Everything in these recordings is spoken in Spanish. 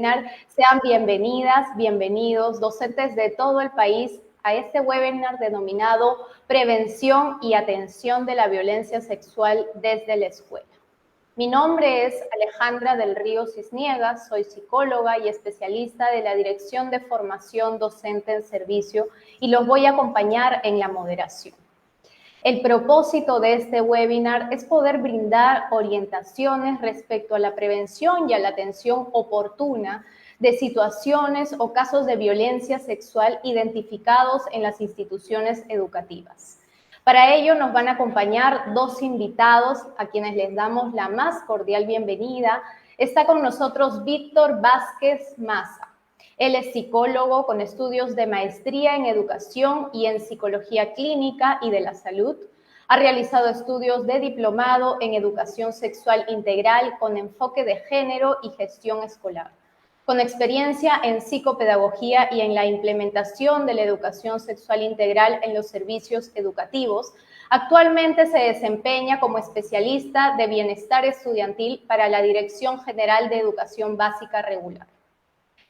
webinar. Sean bienvenidas, bienvenidos, docentes de todo el país, a este webinar denominado Prevención y Atención de la Violencia Sexual desde la Escuela. Mi nombre es Alejandra del Río Cisniegas, soy psicóloga y especialista de la Dirección de Formación Docente en Servicio y los voy a acompañar en la moderación. El propósito de este webinar es poder brindar orientaciones respecto a la prevención y a la atención oportuna de situaciones o casos de violencia sexual identificados en las instituciones educativas. Para ello nos van a acompañar dos invitados a quienes les damos la más cordial bienvenida. Está con nosotros Víctor Vázquez Maza. Él es psicólogo con estudios de maestría en educación y en psicología clínica y de la salud. Ha realizado estudios de diplomado en educación sexual integral con enfoque de género y gestión escolar, con experiencia en psicopedagogía y en la implementación de la educación sexual integral en los servicios educativos. Actualmente se desempeña como especialista de bienestar estudiantil para la Dirección General de Educación Básica Regular.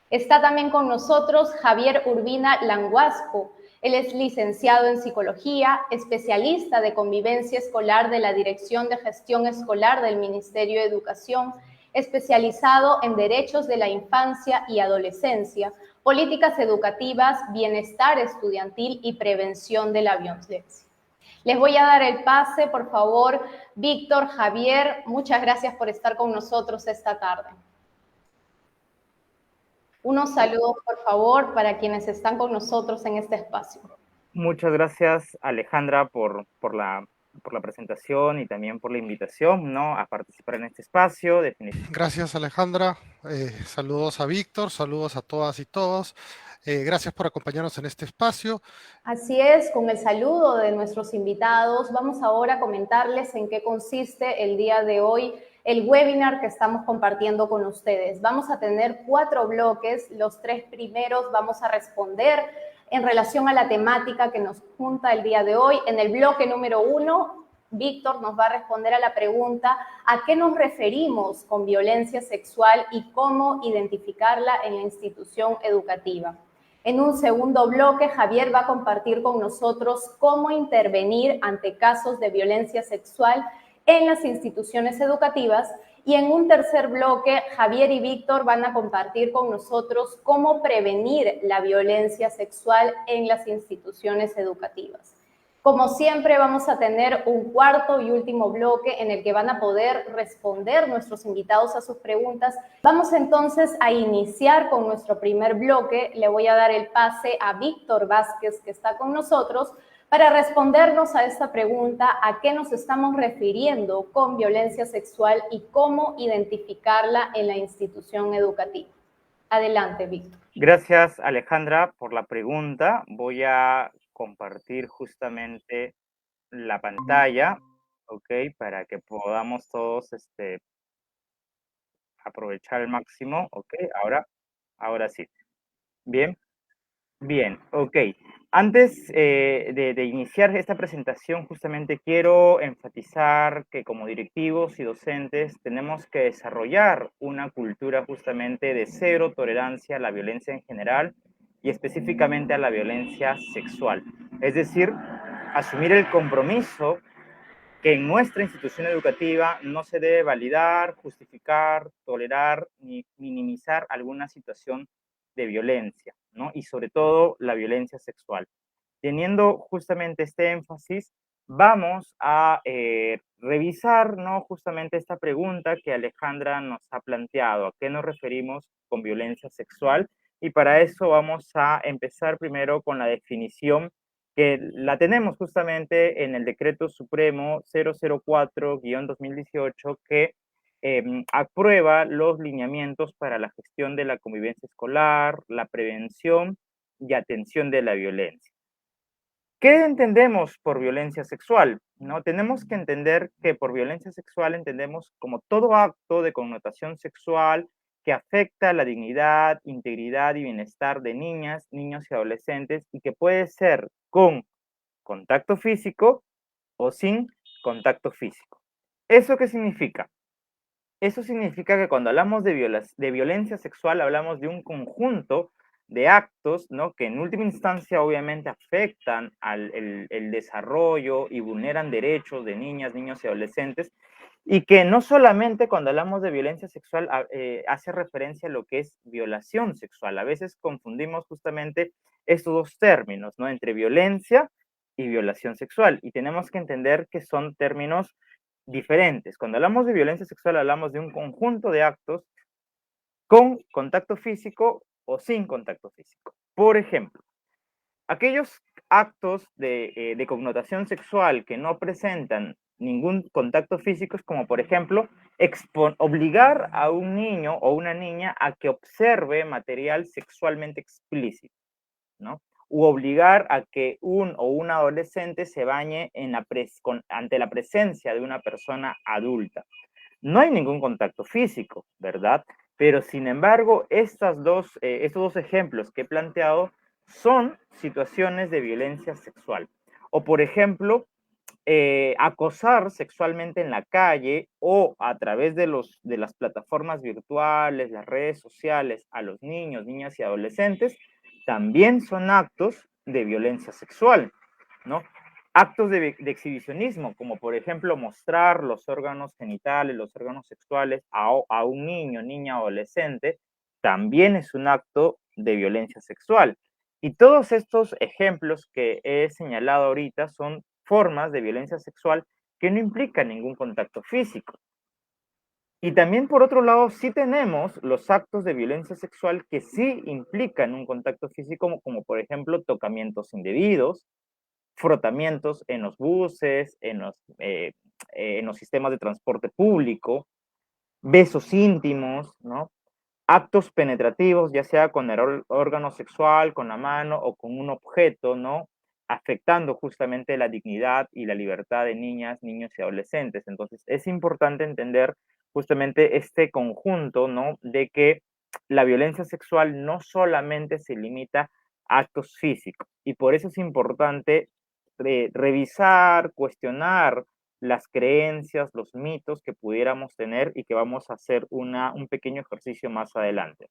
Está también con nosotros Javier Urbina Languasco. Él es licenciado en Psicología, especialista de convivencia escolar de la Dirección de Gestión Escolar del Ministerio de Educación, especializado en Derechos de la Infancia y Adolescencia, Políticas Educativas, Bienestar Estudiantil y Prevención de la Violencia. Les voy a dar el pase, por favor, Víctor, Javier, muchas gracias por estar con nosotros esta tarde. Unos saludos, por favor, para quienes están con nosotros en este espacio. Muchas gracias, Alejandra, por la presentación y también por la invitación, ¿no?, a participar en este espacio. Gracias, Alejandra. Saludos a Víctor, saludos a todas y todos. Gracias por acompañarnos en este espacio. Así es, con el saludo de nuestros invitados, vamos ahora a comentarles en qué consiste el día de hoy el webinar que estamos compartiendo con ustedes. Vamos a tener 4 bloques, los 3 primeros vamos a responder en relación a la temática que nos junta el día de hoy. En el bloque número 1, Víctor nos va a responder a la pregunta ¿a qué nos referimos con violencia sexual y cómo identificarla en la institución educativa? En un segundo bloque, Javier va a compartir con nosotros cómo intervenir ante casos de violencia sexual en las instituciones educativas. Y en un tercer bloque, Javier y Víctor van a compartir con nosotros cómo prevenir la violencia sexual en las instituciones educativas. Como siempre, vamos a tener un cuarto y último bloque en el que van a poder responder nuestros invitados a sus preguntas. Vamos entonces a iniciar con nuestro primer bloque. Le voy a dar el pase a Víctor Vázquez, que está con nosotros, para respondernos a esta pregunta: ¿a qué nos estamos refiriendo con violencia sexual y cómo identificarla en la institución educativa? Adelante, Víctor. Gracias, Alejandra, por la pregunta. Voy a compartir justamente la pantalla, ¿ok?, para que podamos todos aprovechar al máximo, ¿ok? Ahora sí. Bien, ok. Antes de iniciar esta presentación, justamente quiero enfatizar que como directivos y docentes tenemos que desarrollar una cultura justamente de cero tolerancia a la violencia en general y específicamente a la violencia sexual. Es decir, asumir el compromiso que en nuestra institución educativa no se debe validar, justificar, tolerar ni minimizar alguna situación de violencia, ¿no? Y sobre todo la violencia sexual. Teniendo justamente este énfasis, vamos a revisar, ¿no?, justamente esta pregunta que Alejandra nos ha planteado: ¿a qué nos referimos con violencia sexual? Y para eso vamos a empezar primero con la definición que la tenemos justamente en el Decreto Supremo 004-2018, que aprueba los lineamientos para la gestión de la convivencia escolar, la prevención y atención de la violencia. ¿Qué entendemos por violencia sexual? ¿No? Tenemos que entender que por violencia sexual entendemos como todo acto de connotación sexual que afecta la dignidad, integridad y bienestar de niñas, niños y adolescentes, y que puede ser con contacto físico o sin contacto físico. ¿Eso qué significa? Eso significa que cuando hablamos de violencia sexual, hablamos de un conjunto de actos, ¿no? Que en última instancia obviamente afectan el desarrollo y vulneran derechos de niñas, niños y adolescentes, y que no solamente cuando hablamos de violencia sexual hace referencia a lo que es violación sexual. A veces confundimos justamente estos dos términos, ¿no? Entre violencia y violación sexual. Y tenemos que entender que son términos diferentes. Cuando hablamos de violencia sexual, hablamos de un conjunto de actos con contacto físico o sin contacto físico. Por ejemplo, aquellos actos de connotación sexual que no presentan ningún contacto físico es como, por ejemplo, obligar a un niño o una niña a que observe material sexualmente explícito, ¿no? U obligar a que un o una adolescente se bañe ante la presencia de una persona adulta. No hay ningún contacto físico, ¿verdad? Pero sin embargo, estos dos ejemplos que he planteado son situaciones de violencia sexual. O por ejemplo, acosar sexualmente en la calle o a través de las plataformas virtuales, las redes sociales a los niños, niñas y adolescentes, también son actos de violencia sexual, ¿no? Actos de exhibicionismo, como por ejemplo mostrar los órganos genitales, los órganos sexuales a un niño, niña, adolescente, también es un acto de violencia sexual. Y todos estos ejemplos que he señalado ahorita son formas de violencia sexual que no implican ningún contacto físico. Y también, por otro lado, sí tenemos los actos de violencia sexual que sí implican un contacto físico, como por ejemplo tocamientos indebidos, frotamientos en los buses, en los sistemas de transporte público, besos íntimos, ¿no? Actos penetrativos, ya sea con el órgano sexual, con la mano o con un objeto, ¿no? Afectando justamente la dignidad y la libertad de niñas, niños y adolescentes. Entonces, es importante entender justamente este conjunto, ¿no? De que la violencia sexual no solamente se limita a actos físicos, y por eso es importante revisar, cuestionar las creencias, los mitos que pudiéramos tener y que vamos a hacer un pequeño ejercicio más adelante.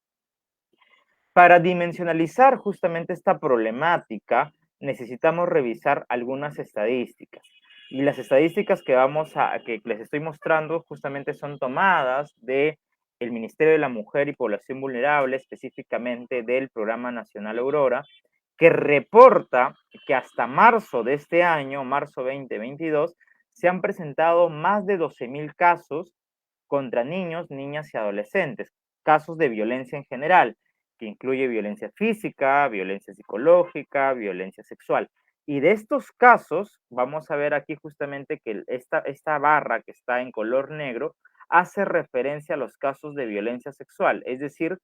Para dimensionalizar justamente esta problemática, necesitamos revisar algunas estadísticas. Y las estadísticas que les estoy mostrando justamente son tomadas de el Ministerio de la Mujer y Población Vulnerable, específicamente del Programa Nacional Aurora, que reporta que hasta marzo de este año, marzo 2022, se han presentado más de 12.000 casos contra niños, niñas y adolescentes, casos de violencia en general, que incluye violencia física, violencia psicológica, violencia sexual. Y de estos casos, vamos a ver aquí justamente que esta barra que está en color negro hace referencia a los casos de violencia sexual, es decir,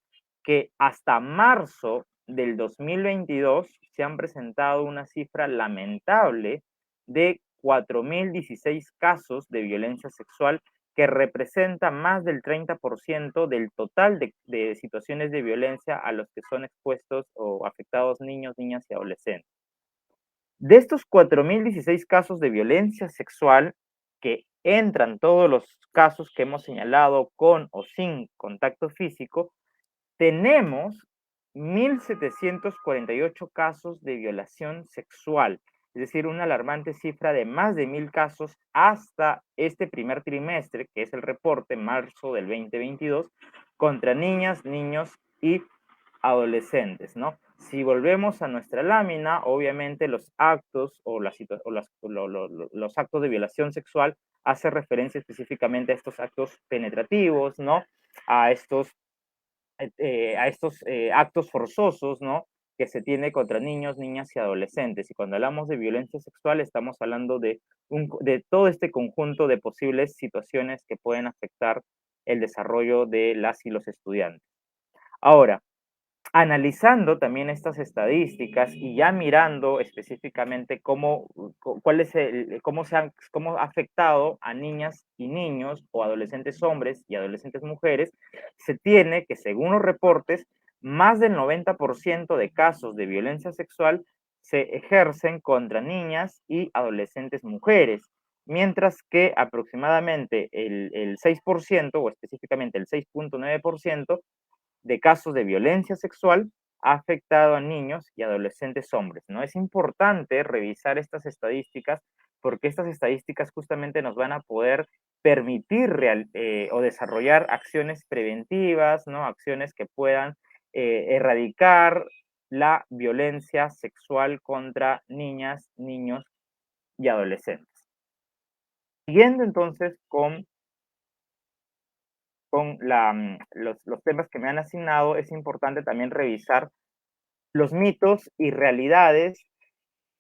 que hasta marzo del 2022 se han presentado una cifra lamentable de 4.016 casos de violencia sexual, que representa más del 30% del total de situaciones de violencia a los que son expuestos o afectados niños, niñas y adolescentes. De estos 4.016 casos de violencia sexual, que entran todos los casos que hemos señalado con o sin contacto físico, tenemos 1.748 casos de violación sexual, es decir, una alarmante cifra de más de 1.000 casos hasta este primer trimestre, que es el reporte marzo del 2022, contra niñas, niños y adolescentes, ¿no? Si volvemos a nuestra lámina, obviamente los actos o, los actos de violación sexual hace referencia específicamente a estos actos penetrativos, ¿no? A estos actos forzosos, ¿no? Que se tiene contra niños, niñas y adolescentes. Y cuando hablamos de violencia sexual, estamos hablando de todo este conjunto de posibles situaciones que pueden afectar el desarrollo de las y los estudiantes. Ahora, analizando también estas estadísticas y ya mirando específicamente cómo ha afectado a niñas y niños o adolescentes hombres y adolescentes mujeres, se tiene que, según los reportes, más del 90% de casos de violencia sexual se ejercen contra niñas y adolescentes mujeres. mientras que aproximadamente el 6%, o específicamente el 6.9% de casos de violencia sexual ha afectado a niños y adolescentes hombres, ¿no? Es importante revisar estas estadísticas porque estas estadísticas justamente nos van a poder permitir o desarrollar acciones preventivas, ¿no? Acciones que puedan erradicar la violencia sexual contra niñas, niños y adolescentes. Siguiendo entonces con los temas que me han asignado, es importante también revisar los mitos y realidades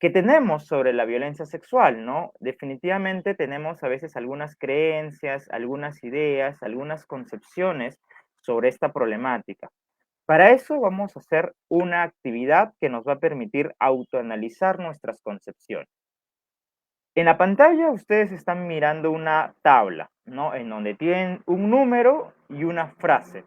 que tenemos sobre la violencia sexual, ¿no? Definitivamente tenemos a veces algunas creencias, algunas ideas, algunas concepciones sobre esta problemática. Para eso vamos a hacer una actividad que nos va a permitir autoanalizar nuestras concepciones. En la pantalla ustedes están mirando una tabla, ¿no? En donde tienen un número y una frase.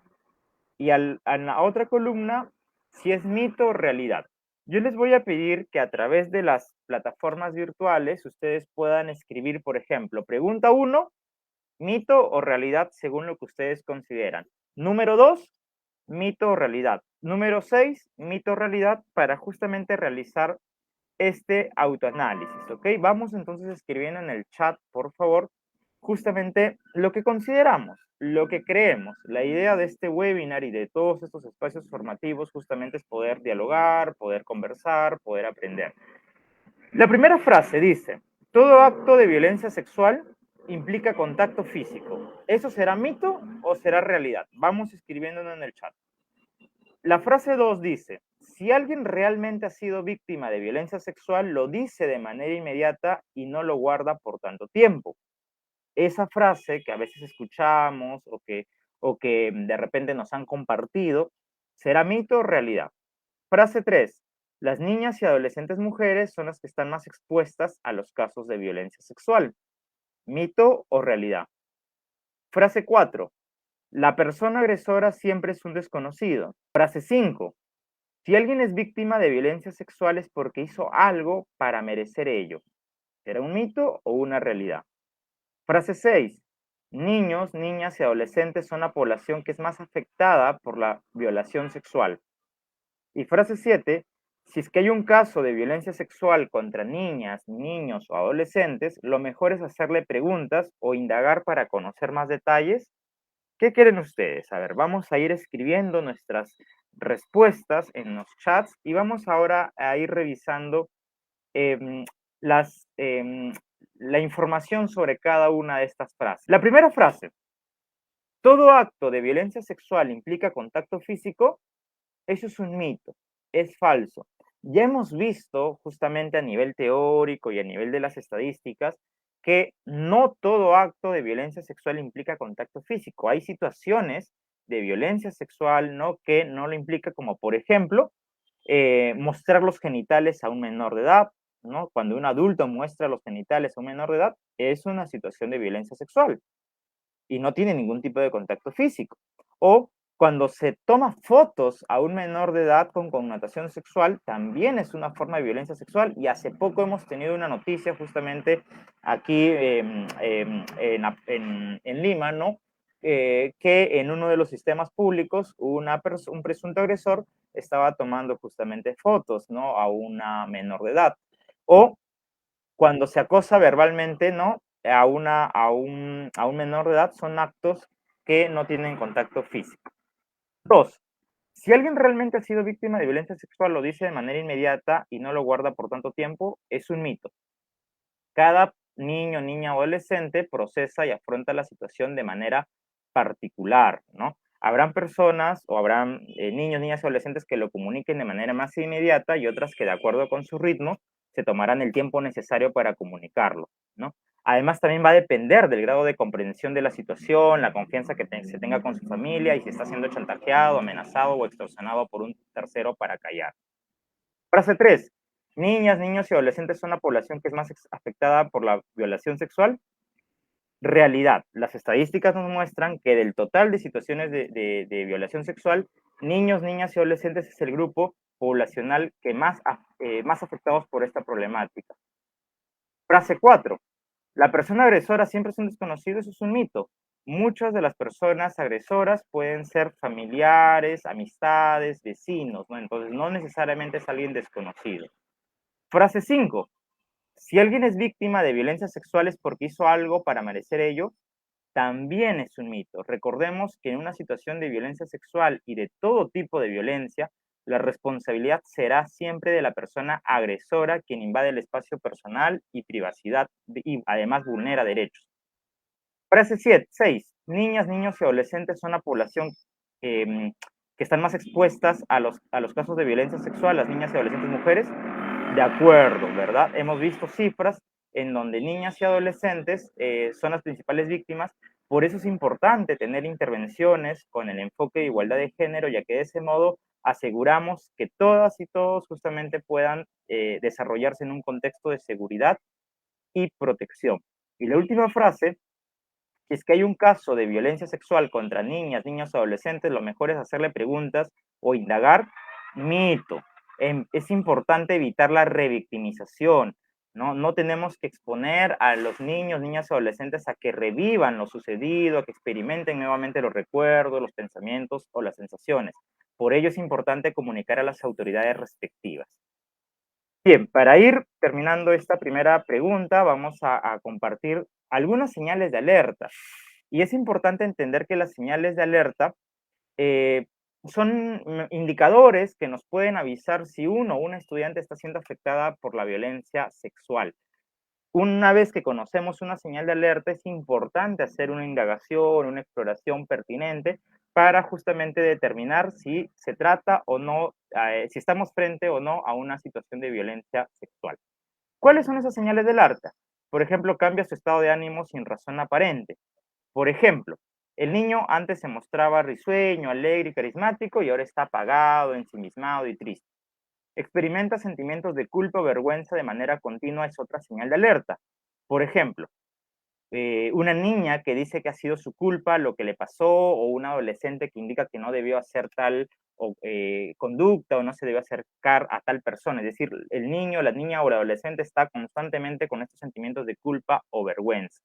Y en la otra columna, si es mito o realidad. Yo les voy a pedir que a través de las plataformas virtuales ustedes puedan escribir, por ejemplo, pregunta 1, mito o realidad según lo que ustedes consideran. Número 2, mito o realidad. Número 6, mito o realidad para justamente realizar este autoanálisis, ¿ok? Vamos entonces escribiendo en el chat, por favor, justamente lo que consideramos, lo que creemos. La idea de este webinar y de todos estos espacios formativos justamente es poder dialogar, poder conversar, poder aprender. La primera frase dice, todo acto de violencia sexual implica contacto físico. ¿Eso será mito o será realidad? Vamos escribiéndolo en el chat. La frase 2 dice, si alguien realmente ha sido víctima de violencia sexual, lo dice de manera inmediata y no lo guarda por tanto tiempo. Esa frase que a veces escuchamos o que de repente nos han compartido, ¿será mito o realidad? Frase 3. Las niñas y adolescentes mujeres son las que están más expuestas a los casos de violencia sexual. ¿Mito o realidad? Frase 4. La persona agresora siempre es un desconocido. Frase 5. Si alguien es víctima de violencia sexual es porque hizo algo para merecer ello. ¿Será un mito o una realidad? Frase 6. Niños, niñas y adolescentes son la población que es más afectada por la violación sexual. Y frase 7. Si es que hay un caso de violencia sexual contra niñas, niños o adolescentes, lo mejor es hacerle preguntas o indagar para conocer más detalles. ¿Qué quieren ustedes? A ver, vamos a ir escribiendo nuestras respuestas en los chats y vamos ahora a ir revisando em, las, la información sobre cada una de estas frases. La primera frase, todo acto de violencia sexual implica contacto físico, eso es un mito, es falso. Ya hemos visto justamente a nivel teórico y a nivel de las estadísticas que no todo acto de violencia sexual implica contacto físico. Hay situaciones de violencia sexual, ¿no? Que no lo implica, como por ejemplo, mostrar los genitales a un menor de edad, ¿no? Cuando un adulto muestra los genitales a un menor de edad, es una situación de violencia sexual y no tiene ningún tipo de contacto físico. O cuando se toma fotos a un menor de edad con connotación sexual, también es una forma de violencia sexual. Y hace poco hemos tenido una noticia justamente aquí en Lima, ¿no? Que en uno de los sistemas públicos un presunto agresor estaba tomando justamente fotos, ¿no? A una menor de edad. O cuando se acosa verbalmente, ¿no? A un menor de edad son actos que no tienen contacto físico. 2. Si alguien realmente ha sido víctima de violencia sexual, lo dice de manera inmediata y no lo guarda por tanto tiempo, es un mito. Cada niño, niña o adolescente procesa y afronta la situación de manera particular, ¿no? Habrán personas o habrán niños, niñas y adolescentes que lo comuniquen de manera más inmediata y otras que de acuerdo con su ritmo se tomarán el tiempo necesario para comunicarlo, ¿no? Además, también va a depender del grado de comprensión de la situación, la confianza que se tenga con su familia y si está siendo chantajeado, amenazado o extorsionado por un tercero para callar. Frase 3. Niñas, niños y adolescentes son la población que es más afectada por la violación sexual. Realidad. Las estadísticas nos muestran que del total de situaciones de violación sexual, niños, niñas y adolescentes es el grupo poblacional que más afectados por esta problemática. Frase 4. ¿La persona agresora siempre es un desconocido? Eso es un mito. Muchas de las personas agresoras pueden ser familiares, amistades, vecinos, ¿no? Entonces, no necesariamente es alguien desconocido. Frase 5. Si alguien es víctima de violencia sexual es porque hizo algo para merecer ello, también es un mito. Recordemos que en una situación de violencia sexual y de todo tipo de violencia, la responsabilidad será siempre de la persona agresora, quien invade el espacio personal y privacidad y además vulnera derechos. Frase 6. Niñas, niños y adolescentes son la población que están más expuestas a los casos de violencia sexual, las niñas y adolescentes mujeres. De acuerdo, ¿verdad? Hemos visto cifras en donde niñas y adolescentes son las principales víctimas. Por eso es importante tener intervenciones con el enfoque de igualdad de género, ya que de ese modo aseguramos que todas y todos justamente puedan desarrollarse en un contexto de seguridad y protección. Y la última frase: si es que hay un caso de violencia sexual contra niñas, niños o adolescentes, lo mejor es hacerle preguntas o indagar. Mito. Es importante evitar la revictimización, ¿no? No tenemos que exponer a los niños, niñas o adolescentes a que revivan lo sucedido, a que experimenten nuevamente los recuerdos, los pensamientos o las sensaciones. Por ello es importante comunicar a las autoridades respectivas. Bien, para ir terminando esta primera pregunta, vamos a compartir algunas señales de alerta. Y es importante entender que las señales de alerta eh, son indicadores que nos pueden avisar si uno o una estudiante está siendo afectada por la violencia sexual. Una vez que conocemos una señal de alerta, es importante hacer una indagación, una exploración pertinente para justamente determinar si se trata o no, si estamos frente o no a una situación de violencia sexual. ¿Cuáles son esas señales de alerta? Por ejemplo, cambia su estado de ánimo sin razón aparente. Por ejemplo, el niño antes se mostraba risueño, alegre y carismático y ahora está apagado, ensimismado y triste. Experimenta sentimientos de culpa o vergüenza de manera continua es otra señal de alerta. Por ejemplo, una niña que dice que ha sido su culpa lo que le pasó, o un adolescente que indica que no debió hacer tal conducta o no se debió acercar a tal persona. Es decir, el niño, la niña o el adolescente está constantemente con estos sentimientos de culpa o vergüenza.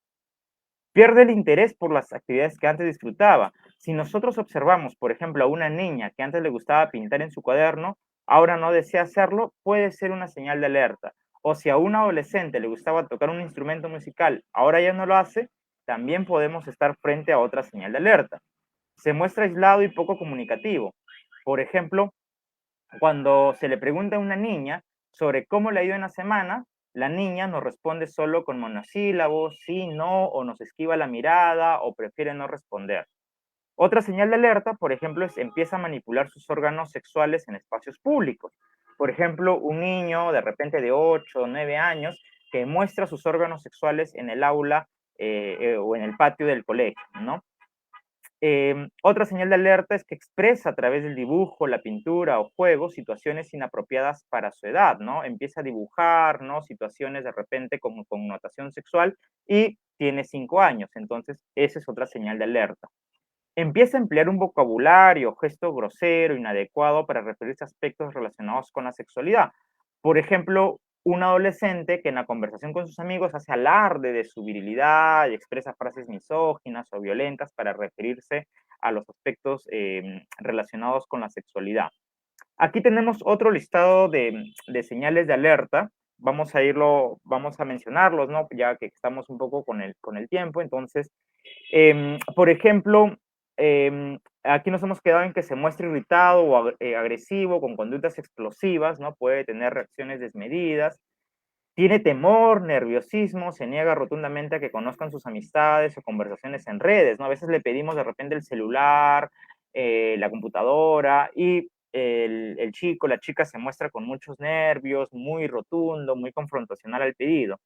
Pierde el interés por las actividades que antes disfrutaba. Si nosotros observamos, por ejemplo, a una niña que antes le gustaba pintar en su cuaderno, ahora no desea hacerlo, puede ser una señal de alerta. O si a un adolescente le gustaba tocar un instrumento musical, ahora ya no lo hace, también podemos estar frente a otra señal de alerta. Se muestra aislado y poco comunicativo. Por ejemplo, cuando se le pregunta a una niña sobre cómo le ha ido en la semana, la niña nos responde solo con monosílabos, sí, no, o nos esquiva la mirada, o prefiere no responder. Otra señal de alerta, por ejemplo, es empieza a manipular sus órganos sexuales en espacios públicos. Por ejemplo, un niño de repente de 8 o 9 años que muestra sus órganos sexuales en el aula o en el patio del colegio, ¿no? Otra señal de alerta es que expresa a través del dibujo, la pintura o juego situaciones inapropiadas para su edad, ¿no? Empieza a dibujar, ¿no? Situaciones de repente con connotación sexual y tiene 5 años, entonces esa es otra señal de alerta. Empieza a emplear un vocabulario o gesto grosero, inadecuado para referirse a aspectos relacionados con la sexualidad. Por ejemplo, un adolescente que en la conversación con sus amigos hace alarde de su virilidad y expresa frases misóginas o violentas para referirse a los aspectos relacionados con la sexualidad. Aquí tenemos otro listado de señales de alerta. Vamos a mencionarlos, ¿no? Ya que estamos un poco con el tiempo. Entonces, por ejemplo, aquí nos hemos quedado en que se muestra irritado o agresivo, con conductas explosivas, ¿no? Puede tener reacciones desmedidas, tiene temor, nerviosismo, se niega rotundamente a que conozcan sus amistades o conversaciones en redes, ¿no? A veces le pedimos de repente el celular, la computadora, y el chico, la chica se muestra con muchos nervios, muy rotundo, muy confrontacional al pedido.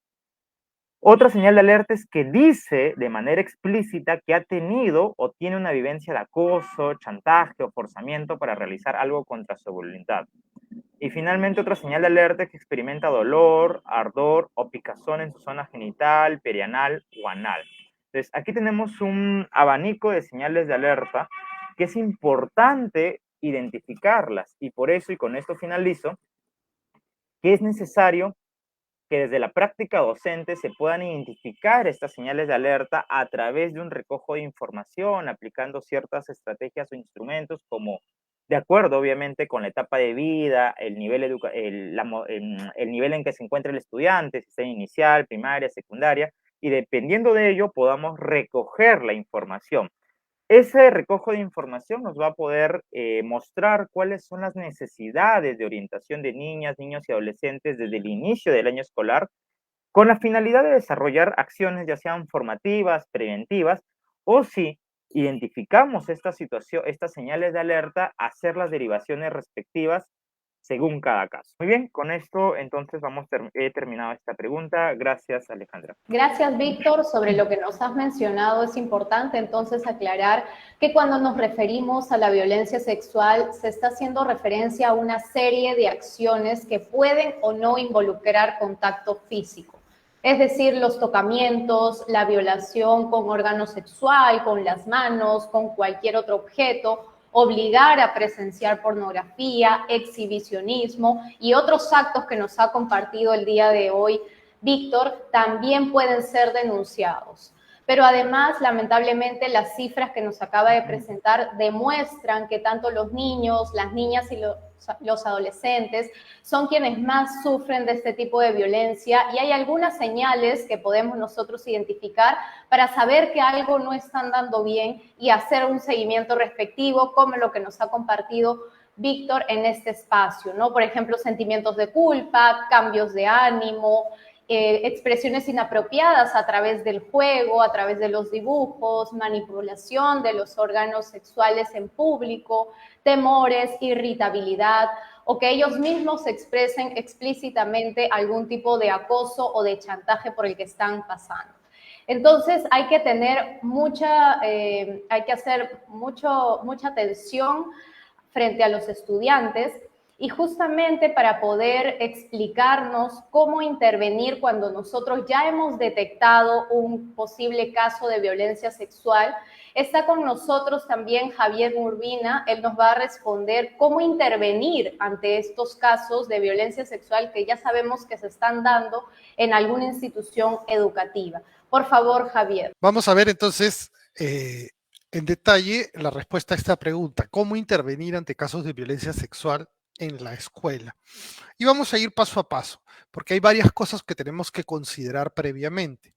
Otra señal de alerta es que dice de manera explícita que ha tenido o tiene una vivencia de acoso, chantaje o forzamiento para realizar algo contra su voluntad. Y finalmente otra señal de alerta es que experimenta dolor, ardor o picazón en su zona genital, perianal o anal. Entonces, aquí tenemos un abanico de señales de alerta que es importante identificarlas, y por eso, y con esto finalizo, que es necesario que desde la práctica docente se puedan identificar estas señales de alerta a través de un recojo de información, aplicando ciertas estrategias o instrumentos como de acuerdo, obviamente, con la etapa de vida, el nivel, el nivel en que se encuentra el estudiante, si está en inicial, primaria, secundaria, y dependiendo de ello podamos recoger la información. Ese recojo de información nos va a poder mostrar cuáles son las necesidades de orientación de niñas, niños y adolescentes desde el inicio del año escolar, con la finalidad de desarrollar acciones ya sean formativas, preventivas, o si identificamos esta situación, estas señales de alerta, hacer las derivaciones respectivas según cada caso. Muy bien, con esto entonces he terminado esta pregunta. Gracias, Alejandra. Gracias, Víctor. Sobre lo que nos has mencionado, es importante entonces aclarar que cuando nos referimos a la violencia sexual, se está haciendo referencia a una serie de acciones que pueden o no involucrar contacto físico. Es decir, los tocamientos, la violación con órgano sexual, con las manos, con cualquier otro objeto, obligar a presenciar pornografía, exhibicionismo y otros actos que nos ha compartido el día de hoy Víctor, también pueden ser denunciados. Pero además, lamentablemente, las cifras que nos acaba de presentar demuestran que tanto los niños, las niñas y los adolescentes son quienes más sufren de este tipo de violencia y hay algunas señales que podemos nosotros identificar para saber que algo no está andando bien y hacer un seguimiento respectivo, como lo que nos ha compartido Víctor en este espacio, ¿no? Por ejemplo, sentimientos de culpa, cambios de ánimo, expresiones inapropiadas a través del juego, a través de los dibujos, manipulación de los órganos sexuales en público, temores, irritabilidad, o que ellos mismos expresen explícitamente algún tipo de acoso o de chantaje por el que están pasando. Entonces hay que tener hay que hacer mucha atención frente a los estudiantes y justamente para poder explicarnos cómo intervenir cuando nosotros ya hemos detectado un posible caso de violencia sexual, está con nosotros también Javier Urbina. Él nos va a responder cómo intervenir ante estos casos de violencia sexual que ya sabemos que se están dando en alguna institución educativa. Por favor, Javier. Vamos a ver entonces en detalle la respuesta a esta pregunta: ¿cómo intervenir ante casos de violencia sexual en la escuela? Y vamos a ir paso a paso, porque hay varias cosas que tenemos que considerar previamente,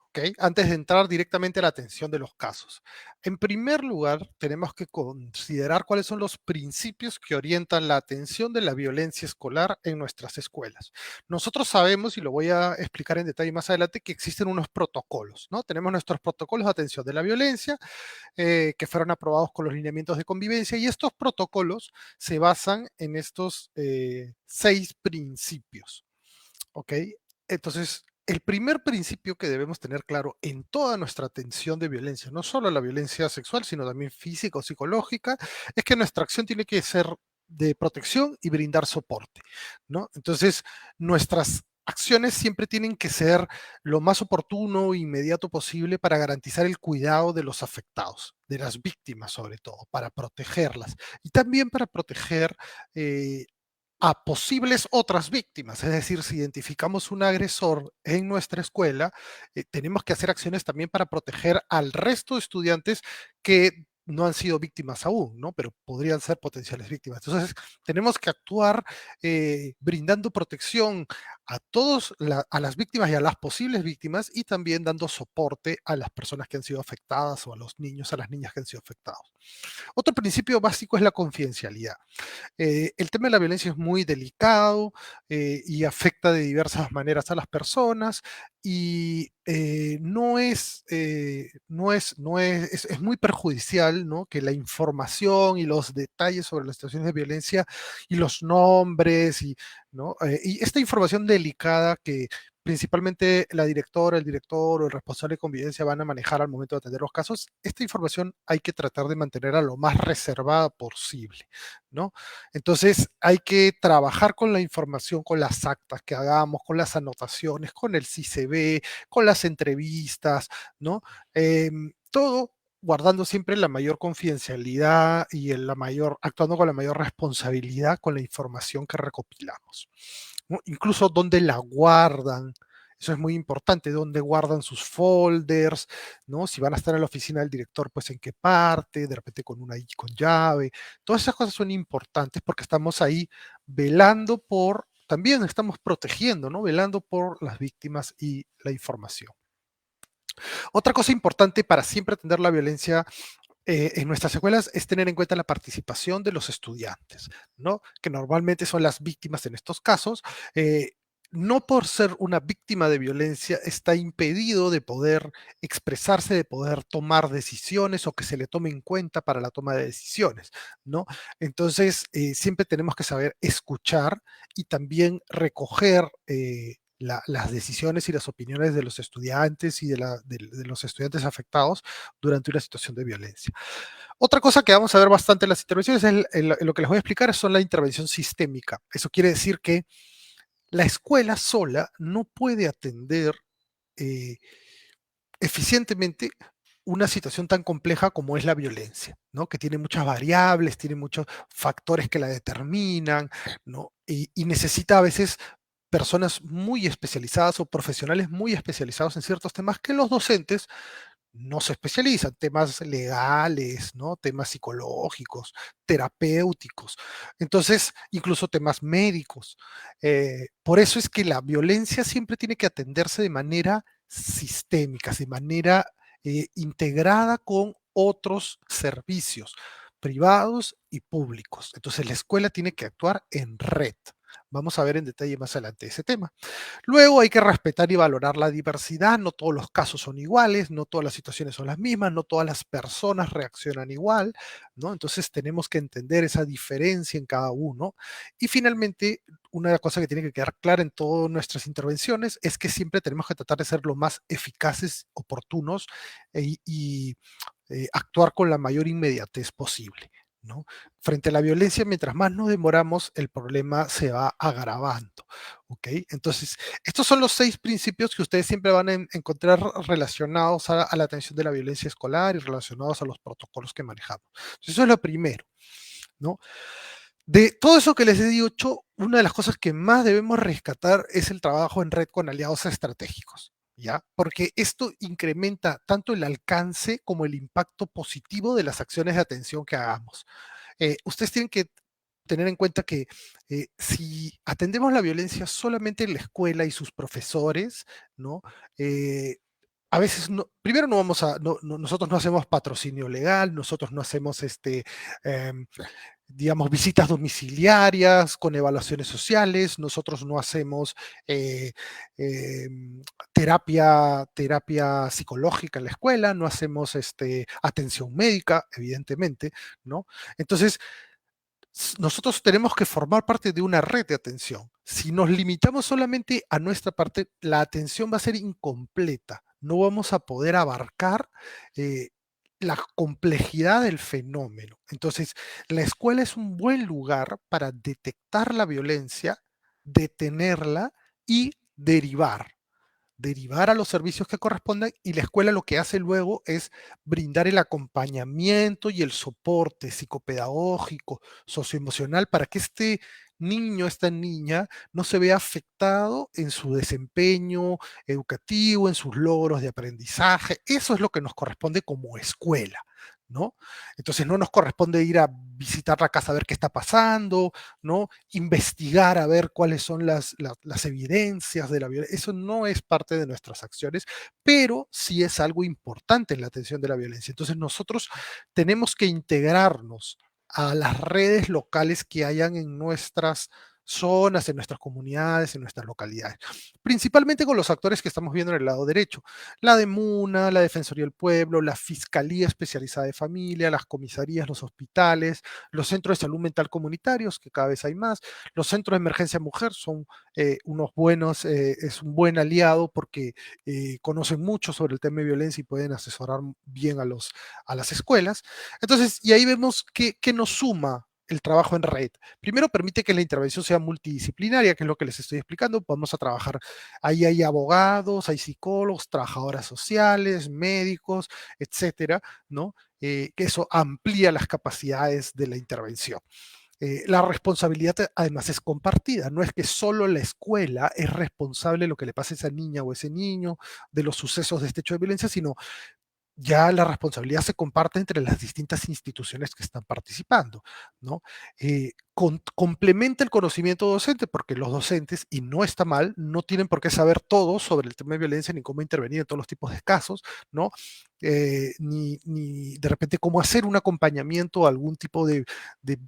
¿ok? Antes de entrar directamente a la atención de los casos. En primer lugar, tenemos que considerar cuáles son los principios que orientan la atención de la violencia escolar en nuestras escuelas. Nosotros sabemos, y lo voy a explicar en detalle más adelante, que existen unos protocolos, ¿no? Tenemos nuestros protocolos de atención de la violencia, que fueron aprobados con los lineamientos de convivencia, y estos protocolos se basan en estos 6 principios, ¿ok? Entonces, el primer principio que debemos tener claro en toda nuestra atención de violencia, no solo la violencia sexual, sino también física o psicológica, es que nuestra acción tiene que ser de protección y brindar soporte, ¿no? Entonces, nuestras acciones siempre tienen que ser lo más oportuno e inmediato posible para garantizar el cuidado de los afectados, de las víctimas sobre todo, para protegerlas y también para proteger a posibles otras víctimas. Es decir, si identificamos un agresor en nuestra escuela, tenemos que hacer acciones también para proteger al resto de estudiantes que no han sido víctimas aún, ¿no? Pero podrían ser potenciales víctimas. Entonces, tenemos que actuar brindando protección a las víctimas y a las posibles víctimas, y también dando soporte a las personas que han sido afectadas o a los niños, a las niñas que han sido afectados. Otro principio básico es la confidencialidad. El tema de la violencia es muy delicado y afecta de diversas maneras a las personas, y es muy perjudicial, ¿no? Que la información y los detalles sobre las situaciones de violencia y los nombres, ¿no? Y esta información delicada que principalmente la directora, el director o el responsable de convivencia van a manejar al momento de atender los casos, esta información hay que tratar de mantenerla lo más reservada posible, ¿no? Entonces hay que trabajar con la información, con las actas que hagamos, con las anotaciones, con el CICB, con las entrevistas, ¿no? Todo guardando siempre la mayor confidencialidad y actuando con la mayor responsabilidad con la información que recopilamos, ¿no? Incluso dónde la guardan, eso es muy importante, dónde guardan sus folders, ¿no? Si van a estar en la oficina del director, pues en qué parte, de repente con una con llave. Todas esas cosas son importantes porque estamos ahí velando también estamos protegiendo, ¿no? Velando por las víctimas y la información. Otra cosa importante para siempre atender la violencia en nuestras escuelas es tener en cuenta la participación de los estudiantes, ¿no? Que normalmente son las víctimas en estos casos. No por ser una víctima de violencia está impedido de poder expresarse, de poder tomar decisiones o que se le tome en cuenta para la toma de decisiones, ¿no? Entonces, siempre tenemos que saber escuchar y también recoger las decisiones y las opiniones de los estudiantes y de los estudiantes afectados durante una situación de violencia. Otra cosa que vamos a ver bastante en las intervenciones, lo que les voy a explicar son la intervención sistémica. Eso quiere decir que la escuela sola no puede atender eh, eficientemente una situación tan compleja como es la violencia, ¿no? Que tiene muchas variables, tiene muchos factores que la determinan, ¿no? Y necesita a veces personas muy especializadas o profesionales muy especializados en ciertos temas que los docentes no se especializan, temas legales, ¿no? Temas psicológicos, terapéuticos, entonces incluso temas médicos. Por eso es que la violencia siempre tiene que atenderse de manera sistémica, de manera integrada con otros servicios privados y públicos. Entonces la escuela tiene que actuar en red. Vamos a ver en detalle más adelante ese tema. Luego hay que respetar y valorar la diversidad, no todos los casos son iguales, no todas las situaciones son las mismas, no todas las personas reaccionan igual, ¿no? Entonces tenemos que entender esa diferencia en cada uno. Y finalmente, una cosa que tiene que quedar clara en todas nuestras intervenciones es que siempre tenemos que tratar de ser lo más eficaces, oportunos y actuar con la mayor inmediatez posible, ¿no? Frente a la violencia, mientras más nos demoramos, el problema se va agravando, ¿ok? Entonces, estos son los 6 principios que ustedes siempre van a encontrar relacionados a la atención de la violencia escolar y relacionados a los protocolos que manejamos. Entonces, eso es lo primero, ¿no? De todo eso que les he dicho, una de las cosas que más debemos rescatar es el trabajo en red con aliados estratégicos, ¿ya? Porque esto incrementa tanto el alcance como el impacto positivo de las acciones de atención que hagamos. Ustedes tienen que tener en cuenta que si atendemos la violencia solamente en la escuela y sus profesores, ¿no? Eh, a veces primero no vamos a, nosotros no hacemos patrocinio legal, nosotros no hacemos em, digamos, visitas domiciliarias con evaluaciones sociales, nosotros no hacemos eh, terapia psicológica en la escuela, no hacemos atención médica, evidentemente, ¿no? Entonces, nosotros tenemos que formar parte de una red de atención. Si nos limitamos solamente a nuestra parte, la atención va a ser incompleta. No vamos a poder abarcar eh, la complejidad del fenómeno. Entonces, la escuela es un buen lugar para detectar la violencia, detenerla y derivar a los servicios que correspondan y la escuela lo que hace luego es brindar el acompañamiento y el soporte psicopedagógico, socioemocional para que este niño, esta niña, no se vea afectado en su desempeño educativo, en sus logros de aprendizaje. Eso es lo que nos corresponde como escuela, ¿no? Entonces no nos corresponde ir a visitar la casa a ver qué está pasando, ¿no? Investigar a ver cuáles son las evidencias de la violencia. Eso no es parte de nuestras acciones, pero sí es algo importante en la atención de la violencia. Entonces nosotros tenemos que integrarnos a las redes locales que hayan en nuestras zonas, en nuestras comunidades, en nuestras localidades. Principalmente con los actores que estamos viendo en el lado derecho. La de MUNA, la Defensoría del Pueblo, la Fiscalía Especializada de Familia, las comisarías, los hospitales, los centros de salud mental comunitarios, que cada vez hay más. Los centros de emergencia mujer son unos buenos, es un buen aliado porque conocen mucho sobre el tema de violencia y pueden asesorar bien a las escuelas. Entonces, y ahí vemos qué nos suma el trabajo en red? Primero, permite que la intervención sea multidisciplinaria, que es lo que les estoy explicando. Vamos a trabajar, ahí hay abogados, hay psicólogos, trabajadoras sociales, médicos, etcétera, ¿no? Que eso amplía las capacidades de la intervención. La responsabilidad además es compartida, no es que solo la escuela es responsable de lo que le pasa a esa niña o ese niño, de los sucesos de este hecho de violencia, sino ya la responsabilidad se comparte entre las distintas instituciones que están participando, ¿no? Complementa el conocimiento docente, porque los docentes, y no está mal, no tienen por qué saber todo sobre el tema de violencia ni cómo intervenir en todos los tipos de casos, ¿no? Ni de repente cómo hacer un acompañamiento a algún tipo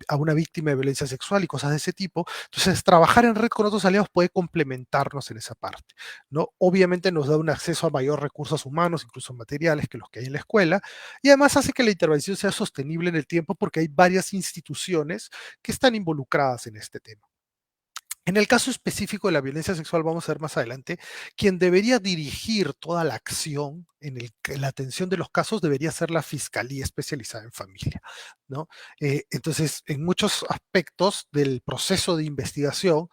a una víctima de violencia sexual y cosas de ese tipo. Entonces, trabajar en red con otros aliados puede complementarnos en esa parte, ¿no? Obviamente nos da un acceso a mayor recursos humanos, incluso materiales, que los que hay en la escuela, y además hace que la intervención sea sostenible en el tiempo porque hay varias instituciones que están involucradas en este tema. En el caso específico de la violencia sexual, vamos a ver más adelante, quien debería dirigir toda la acción en la atención de los casos debería ser la Fiscalía Especializada en Familia, ¿no? Entonces, en muchos aspectos del proceso de investigación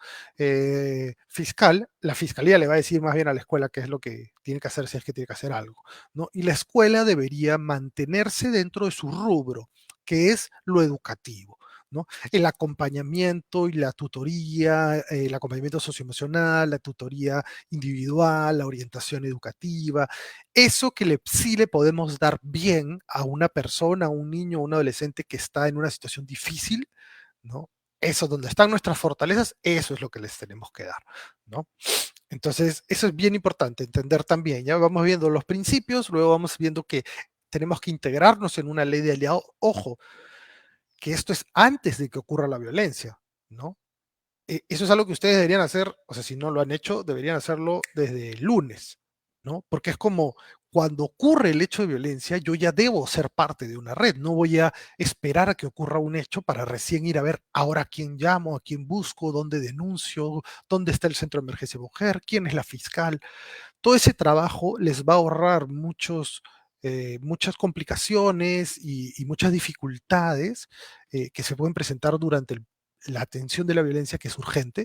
fiscal, la Fiscalía le va a decir más bien a la escuela qué es lo que tiene que hacer si es que tiene que hacer algo, ¿no? Y la escuela debería mantenerse dentro de su rubro, que es lo educativo, ¿no? El acompañamiento y la tutoría, el acompañamiento socioemocional, la tutoría individual, la orientación educativa, eso que sí le podemos dar bien a una persona, a un niño, a un adolescente que está en una situación difícil, ¿no? Eso, donde están nuestras fortalezas, eso es lo que les tenemos que dar, ¿no? Entonces, eso es bien importante, entender también. Ya vamos viendo los principios, luego vamos viendo que tenemos que integrarnos en una ley de aliado. Ojo, que esto es antes de que ocurra la violencia, ¿no? Eso es algo que ustedes deberían hacer, o sea, si no lo han hecho, deberían hacerlo desde el lunes, ¿no? Porque es como cuando ocurre el hecho de violencia, yo ya debo ser parte de una red, no voy a esperar a que ocurra un hecho para recién ir a ver ahora a quién llamo, a quién busco, dónde denuncio, dónde está el centro de emergencia mujer, quién es la fiscal. Todo ese trabajo les va a ahorrar muchas complicaciones y muchas dificultades que se pueden presentar durante la atención de la violencia, que es urgente,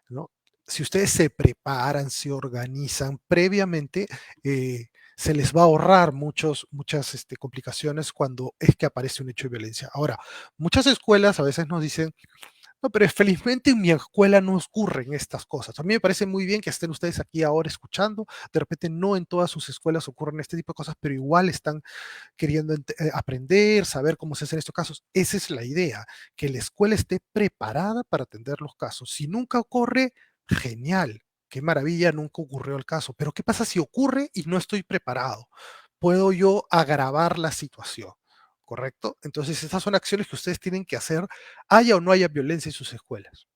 ¿no? Si ustedes se preparan, se organizan previamente, se les va a ahorrar muchas complicaciones cuando es que aparece un hecho de violencia. Ahora, muchas escuelas a veces nos dicen, no, pero felizmente en mi escuela no ocurren estas cosas. A mí me parece muy bien que estén ustedes aquí ahora escuchando. De repente no en todas sus escuelas ocurren este tipo de cosas, pero igual están queriendo aprender, saber cómo se hacen estos casos. Esa es la idea, que la escuela esté preparada para atender los casos. Si nunca ocurre, genial. Qué maravilla, nunca ocurrió el caso. Pero ¿qué pasa si ocurre y no estoy preparado? ¿Puedo yo agravar la situación? ¿Correcto? Entonces, estas son acciones que ustedes tienen que hacer, haya o no haya violencia en sus escuelas.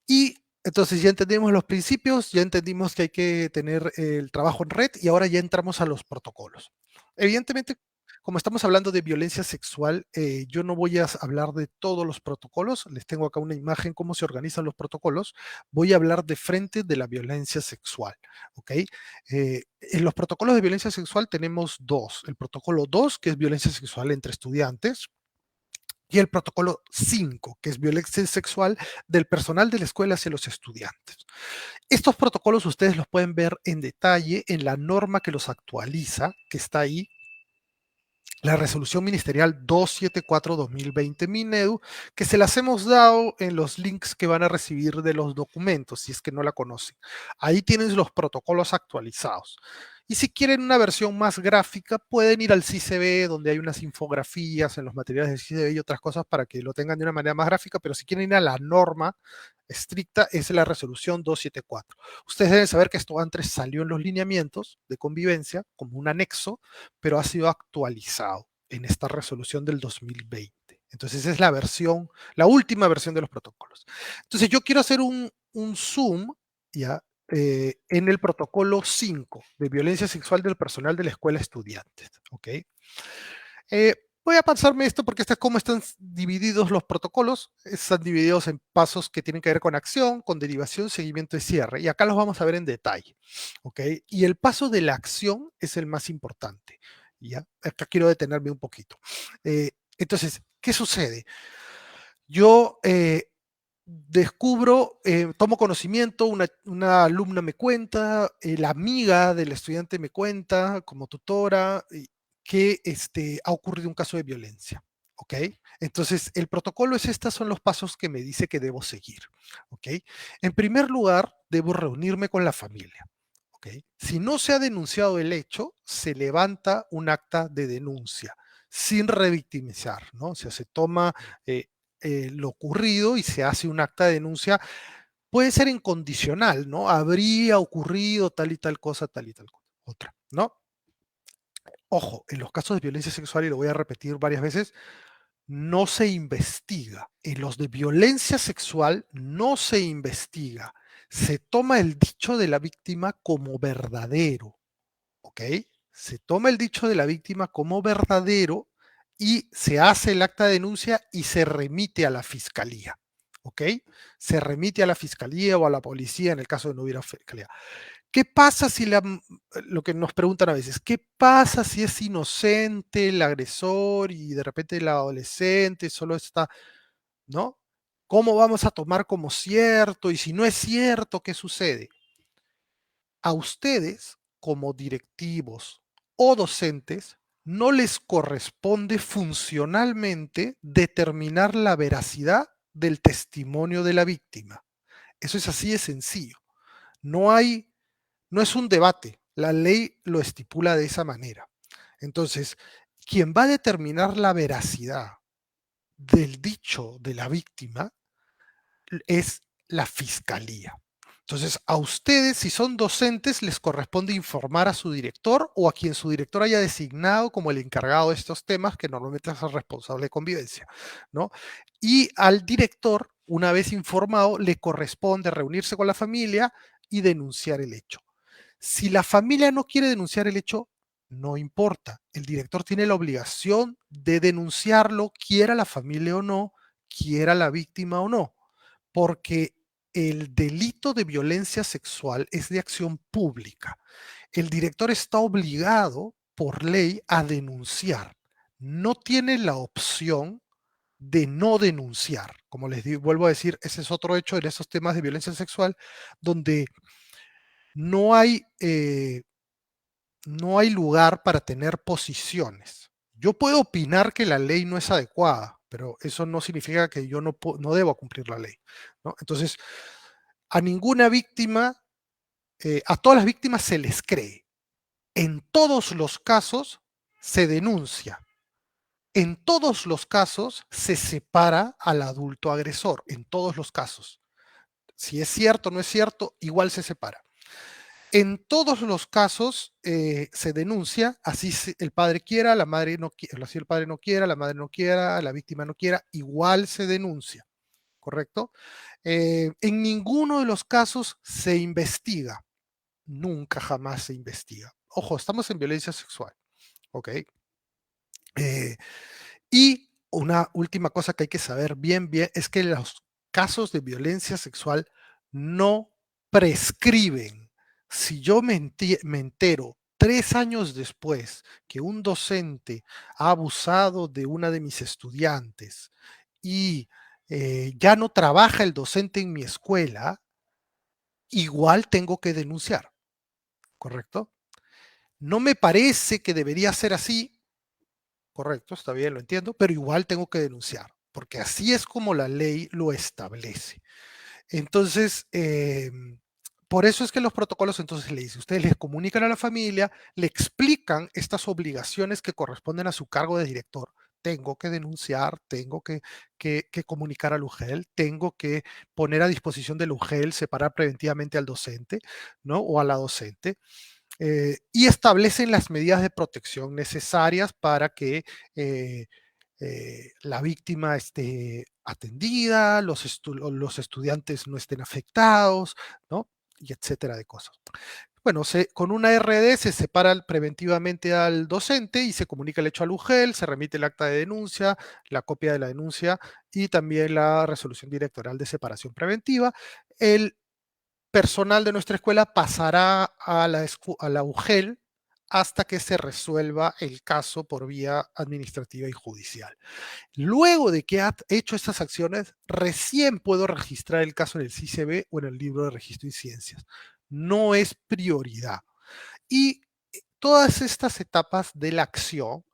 Y entonces ya entendimos los principios, ya entendimos que hay que tener el trabajo en red y ahora ya entramos a los protocolos. Evidentemente, como estamos hablando de violencia sexual, yo no voy a hablar de todos los protocolos, les tengo acá una imagen cómo se organizan los protocolos, voy a hablar de frente de la violencia sexual, ¿ok? En los protocolos de violencia sexual tenemos dos, el protocolo 2, que es violencia sexual entre estudiantes, y el protocolo 5, que es violencia sexual del personal de la escuela hacia los estudiantes. Estos protocolos ustedes los pueden ver en detalle en la norma que los actualiza, que está ahí, la resolución ministerial 274-2020 Minedu, que se las hemos dado en los links que van a recibir de los documentos, si es que no la conocen. Ahí tienen los protocolos actualizados. Y si quieren una versión más gráfica, pueden ir al CICB, donde hay unas infografías en los materiales del CICB y otras cosas para que lo tengan de una manera más gráfica, pero si quieren ir a la norma estricta, es la resolución 274. Ustedes deben saber que esto antes salió en los lineamientos de convivencia como un anexo, pero ha sido actualizado en esta resolución del 2020. Entonces es la versión, la última versión de los protocolos. Entonces yo quiero hacer un zoom, ¿ya? En el protocolo 5 de violencia sexual del personal de la escuela estudiantes, ¿ok? Voy a pasarme esto porque este es cómo están divididos los protocolos. Están divididos en pasos que tienen que ver con acción, con derivación, seguimiento y cierre. Y acá los vamos a ver en detalle. ¿Ok? Y el paso de la acción es el más importante. ¿Ya? Acá quiero detenerme un poquito. Entonces, ¿qué sucede? yo descubro, tomo conocimiento, una alumna me cuenta, la amiga del estudiante me cuenta como tutora que ha ocurrido un caso de violencia. ¿Ok? Entonces, el protocolo es estos son los pasos que me dice que debo seguir. ¿Ok? En primer lugar, debo reunirme con la familia. ¿Ok? Si no se ha denunciado el hecho, se levanta un acta de denuncia sin revictimizar, ¿no? O sea, se toma lo ocurrido y se hace un acta de denuncia, puede ser incondicional, ¿no? Habría ocurrido tal y tal cosa, tal y tal cosa, otra, ¿no? Ojo, en los casos de violencia sexual, y lo voy a repetir varias veces, no se investiga. En los de violencia sexual no se investiga. Se toma el dicho de la víctima como verdadero, ¿ok? Se toma el dicho de la víctima como verdadero y se hace el acta de denuncia y se remite a la fiscalía, ¿ok? Se remite a la fiscalía o a la policía en el caso de no hubiera fiscalía. ¿Qué pasa si lo que nos preguntan a veces, qué pasa si es inocente el agresor y de repente el adolescente solo está, ¿no? ¿Cómo vamos a tomar como cierto? Y si no es cierto, ¿qué sucede? A ustedes, como directivos o docentes, no les corresponde funcionalmente determinar la veracidad del testimonio de la víctima. Eso es así de sencillo. No hay, no es un debate. La ley lo estipula de esa manera. Entonces, quien va a determinar la veracidad del dicho de la víctima es la fiscalía. Entonces, a ustedes, si son docentes, les corresponde informar a su director o a quien su director haya designado como el encargado de estos temas, que normalmente es el responsable de convivencia, ¿no? Y al director, una vez informado, le corresponde reunirse con la familia y denunciar el hecho. Si la familia no quiere denunciar el hecho, no importa. El director tiene la obligación de denunciarlo, quiera la familia o no, quiera la víctima o no, porque el delito de violencia sexual es de acción pública. El director está obligado por ley a denunciar. No tiene la opción de no denunciar. Como les digo, vuelvo a decir, ese es otro hecho en esos temas de violencia sexual, donde no hay, no hay lugar para tener posiciones. Yo puedo opinar que la ley no es adecuada, pero eso no significa que yo no debo cumplir la ley, ¿no? Entonces, a ninguna víctima, a todas las víctimas se les cree. En todos los casos se denuncia. En todos los casos se separa al adulto agresor. En todos los casos. Si es cierto o no es cierto, igual se separa. En todos los casos se denuncia, así el padre quiera, la madre no quiera, así el padre no quiera, la madre no quiera, la víctima no quiera, igual se denuncia, ¿correcto? En ninguno de los casos se investiga, nunca jamás se investiga. Ojo, estamos en violencia sexual, ¿ok? Y una última cosa que hay que saber bien, bien, es que los casos de violencia sexual no prescriben. Si yo me entero 3 años después que un docente ha abusado de una de mis estudiantes y ya no trabaja el docente en mi escuela, igual tengo que denunciar, ¿correcto? No me parece que debería ser así. Correcto, está bien, lo entiendo, pero igual tengo que denunciar, porque así es como la ley lo establece. Entonces, por eso es que los protocolos entonces le dicen, ustedes les comunican a la familia, le explican estas obligaciones que corresponden a su cargo de director. Tengo que denunciar, tengo que comunicar al UGEL, tengo que poner a disposición del UGEL, separar preventivamente al docente, ¿no? O a la docente y establecen las medidas de protección necesarias para que la víctima esté atendida, los estudiantes no estén afectados, ¿no? Y etcétera de cosas. Bueno, con una RD se separa preventivamente al docente y se comunica el hecho al UGEL, se remite el acta de denuncia, la copia de la denuncia y también la resolución directoral de separación preventiva. El personal de nuestra escuela pasará a la UGEL hasta que se resuelva el caso por vía administrativa y judicial. Luego de que ha hecho estas acciones, recién puedo registrar el caso en el CICB o en el libro de registro de ciencias. No es prioridad. Y todas estas etapas de la acción,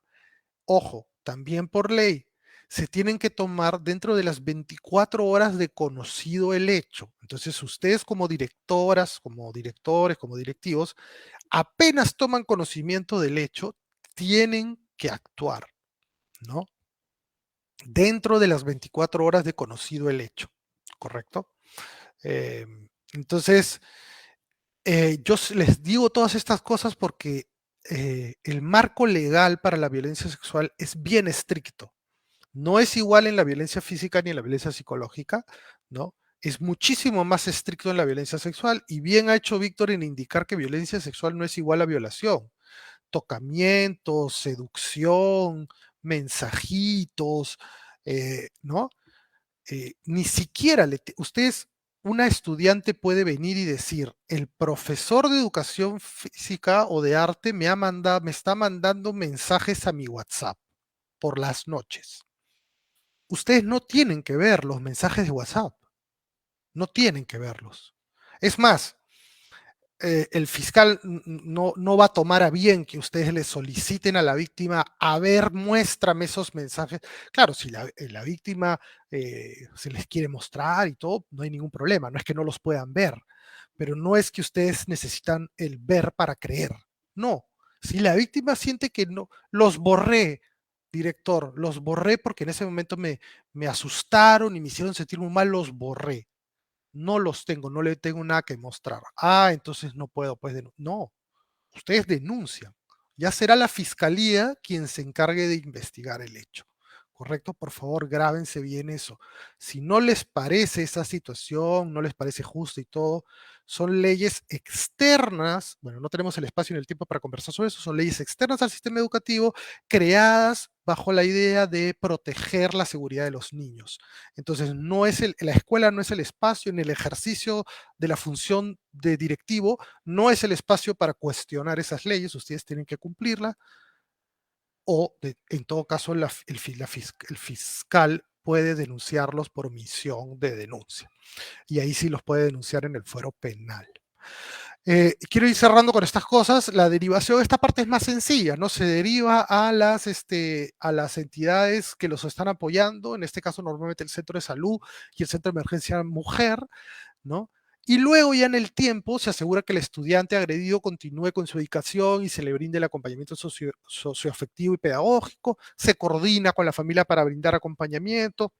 ojo, también por ley, se tienen que tomar dentro de las 24 horas de conocido el hecho. Entonces, ustedes como directoras, como directores, como directivos, apenas toman conocimiento del hecho, tienen que actuar, ¿no? Dentro de las 24 horas de conocido el hecho, ¿correcto? Eh, entonces, les digo todas estas cosas porque el marco legal para la violencia sexual es bien estricto. No es igual en la violencia física ni en la violencia psicológica, ¿no? Es muchísimo más estricto en la violencia sexual y bien ha hecho Víctor en indicar que violencia sexual no es igual a violación. Tocamientos, seducción, mensajitos, ¿no? Ni siquiera ustedes, una estudiante puede venir y decir, el profesor de educación física o de arte me está mandando mensajes a mi WhatsApp por las noches. Ustedes no tienen que ver los mensajes de WhatsApp, no tienen que verlos. Es más, el fiscal no va a tomar a bien que ustedes le soliciten a la víctima, a ver, muéstrame esos mensajes. Claro, si la víctima se les quiere mostrar y todo, no hay ningún problema, no es que no los puedan ver, pero no es que ustedes necesitan el ver para creer. No, si la víctima siente que no, los borré, director, los borré porque en ese momento me asustaron y me hicieron sentir muy mal, los borré. No los tengo, no le tengo nada que mostrar. Ah, entonces no puedo, pues no, ustedes denuncian. Ya será la fiscalía quien se encargue de investigar el hecho. ¿Correcto? Por favor, grábense bien eso. Si no les parece esa situación, no les parece justo y todo, son leyes externas, bueno, no tenemos el espacio ni el tiempo para conversar sobre eso, son leyes externas al sistema educativo creadas bajo la idea de proteger la seguridad de los niños. Entonces, la escuela no es el espacio en el ejercicio de la función de directivo, no es el espacio para cuestionar esas leyes, ustedes tienen que cumplirlas o en todo caso el fiscal puede denunciarlos por omisión de denuncia. Y ahí sí los puede denunciar en el fuero penal. Quiero ir cerrando con estas cosas. La derivación, esta parte es más sencilla, ¿no? Se deriva a las entidades que los están apoyando, en este caso normalmente el Centro de Salud y el Centro de Emergencia Mujer, ¿no? Y luego ya en el tiempo se asegura que el estudiante agredido continúe con su educación y se le brinde el acompañamiento socioafectivo y pedagógico, se coordina con la familia para brindar acompañamiento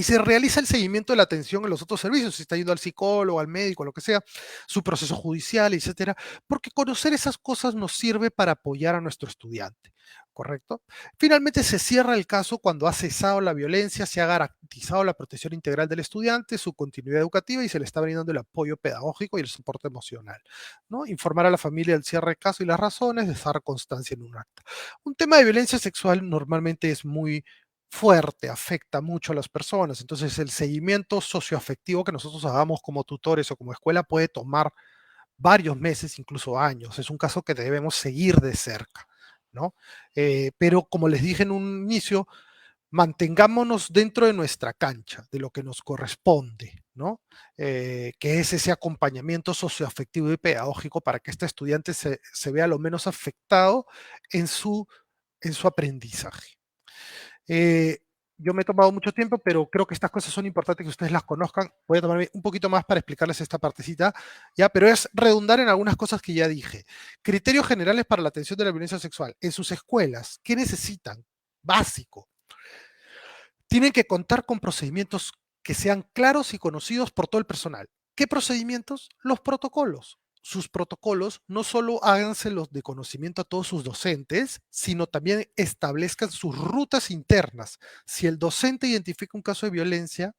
y se realiza el seguimiento de la atención en los otros servicios, si está yendo al psicólogo, al médico, lo que sea, su proceso judicial, etcétera, porque conocer esas cosas nos sirve para apoyar a nuestro estudiante, ¿correcto? Finalmente se cierra el caso cuando ha cesado la violencia, se ha garantizado la protección integral del estudiante, su continuidad educativa y se le está brindando el apoyo pedagógico y el soporte emocional, ¿no? Informar a la familia del cierre del caso y las razones, dejar constancia en un acta. Un tema de violencia sexual normalmente es muy fuerte, afecta mucho a las personas. Entonces, el seguimiento socioafectivo que nosotros hagamos como tutores o como escuela puede tomar varios meses, incluso años. Es un caso que debemos seguir de cerca, ¿no? Pero como les dije en un inicio, mantengámonos dentro de nuestra cancha, de lo que nos corresponde, ¿no? Que es ese acompañamiento socioafectivo y pedagógico para que este estudiante se vea lo menos afectado en su aprendizaje. Eh, yo me he tomado mucho tiempo, pero creo que estas cosas son importantes que ustedes las conozcan. Voy a tomarme un poquito más para explicarles esta partecita, ¿ya? Pero es redundar en algunas cosas que ya dije. Criterios generales para la atención de la violencia sexual. En sus escuelas, ¿qué necesitan? Básico. Tienen que contar con procedimientos que sean claros y conocidos por todo el personal. ¿Qué procedimientos? Los protocolos. Sus protocolos no solo háganselos de conocimiento a todos sus docentes, sino también establezcan sus rutas internas. Si el docente identifica un caso de violencia,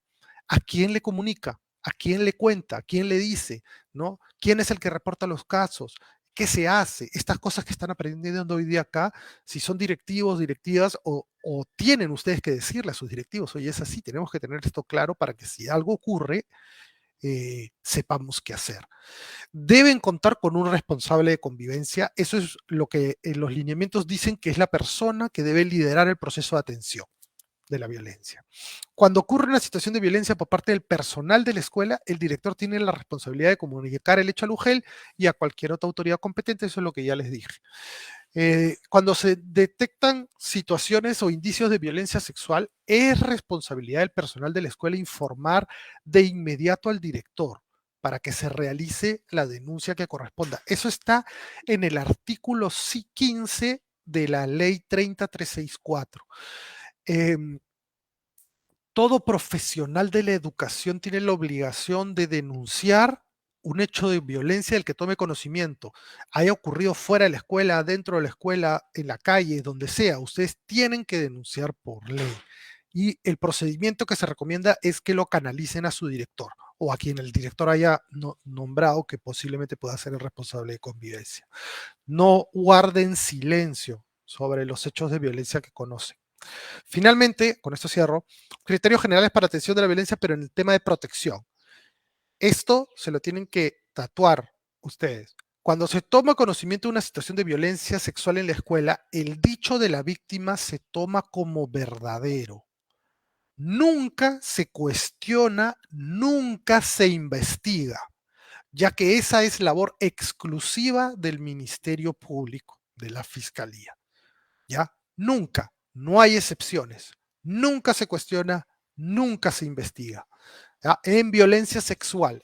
¿a quién le comunica? ¿A quién le cuenta? ¿A quién le dice? ¿No? ¿Quién es el que reporta los casos? ¿Qué se hace? Estas cosas que están aprendiendo hoy día acá, si son directivos, directivas, o tienen ustedes que decirle a sus directivos, oye, es así, tenemos que tener esto claro para que si algo ocurre, sepamos qué hacer. Deben contar con un responsable de convivencia. Eso es lo que en los lineamientos dicen que es la persona que debe liderar el proceso de atención de la violencia. Cuando ocurre una situación de violencia por parte del personal de la escuela, el director tiene la responsabilidad de comunicar el hecho al UGEL y a cualquier otra autoridad competente. Eso es lo que ya les dije. Cuando se detectan situaciones o indicios de violencia sexual, es responsabilidad del personal de la escuela informar de inmediato al director para que se realice la denuncia que corresponda. Eso está en el artículo 15 de la ley 30364. Todo profesional de la educación tiene la obligación de denunciar un hecho de violencia del que tome conocimiento, haya ocurrido fuera de la escuela, dentro de la escuela, en la calle, donde sea. Ustedes tienen que denunciar por ley. Y el procedimiento que se recomienda es que lo canalicen a su director o a quien el director haya nombrado, que posiblemente pueda ser el responsable de convivencia. No guarden silencio sobre los hechos de violencia que conocen. Finalmente, con esto cierro, criterios generales para atención de la violencia, pero en el tema de protección. Esto se lo tienen que tatuar ustedes. Cuando se toma conocimiento de una situación de violencia sexual en la escuela, el dicho de la víctima se toma como verdadero. Nunca se cuestiona, nunca se investiga, ya que esa es labor exclusiva del Ministerio Público, de la Fiscalía. ¿Ya? Nunca, no hay excepciones, nunca se cuestiona, nunca se investiga. ¿Ya? En violencia sexual,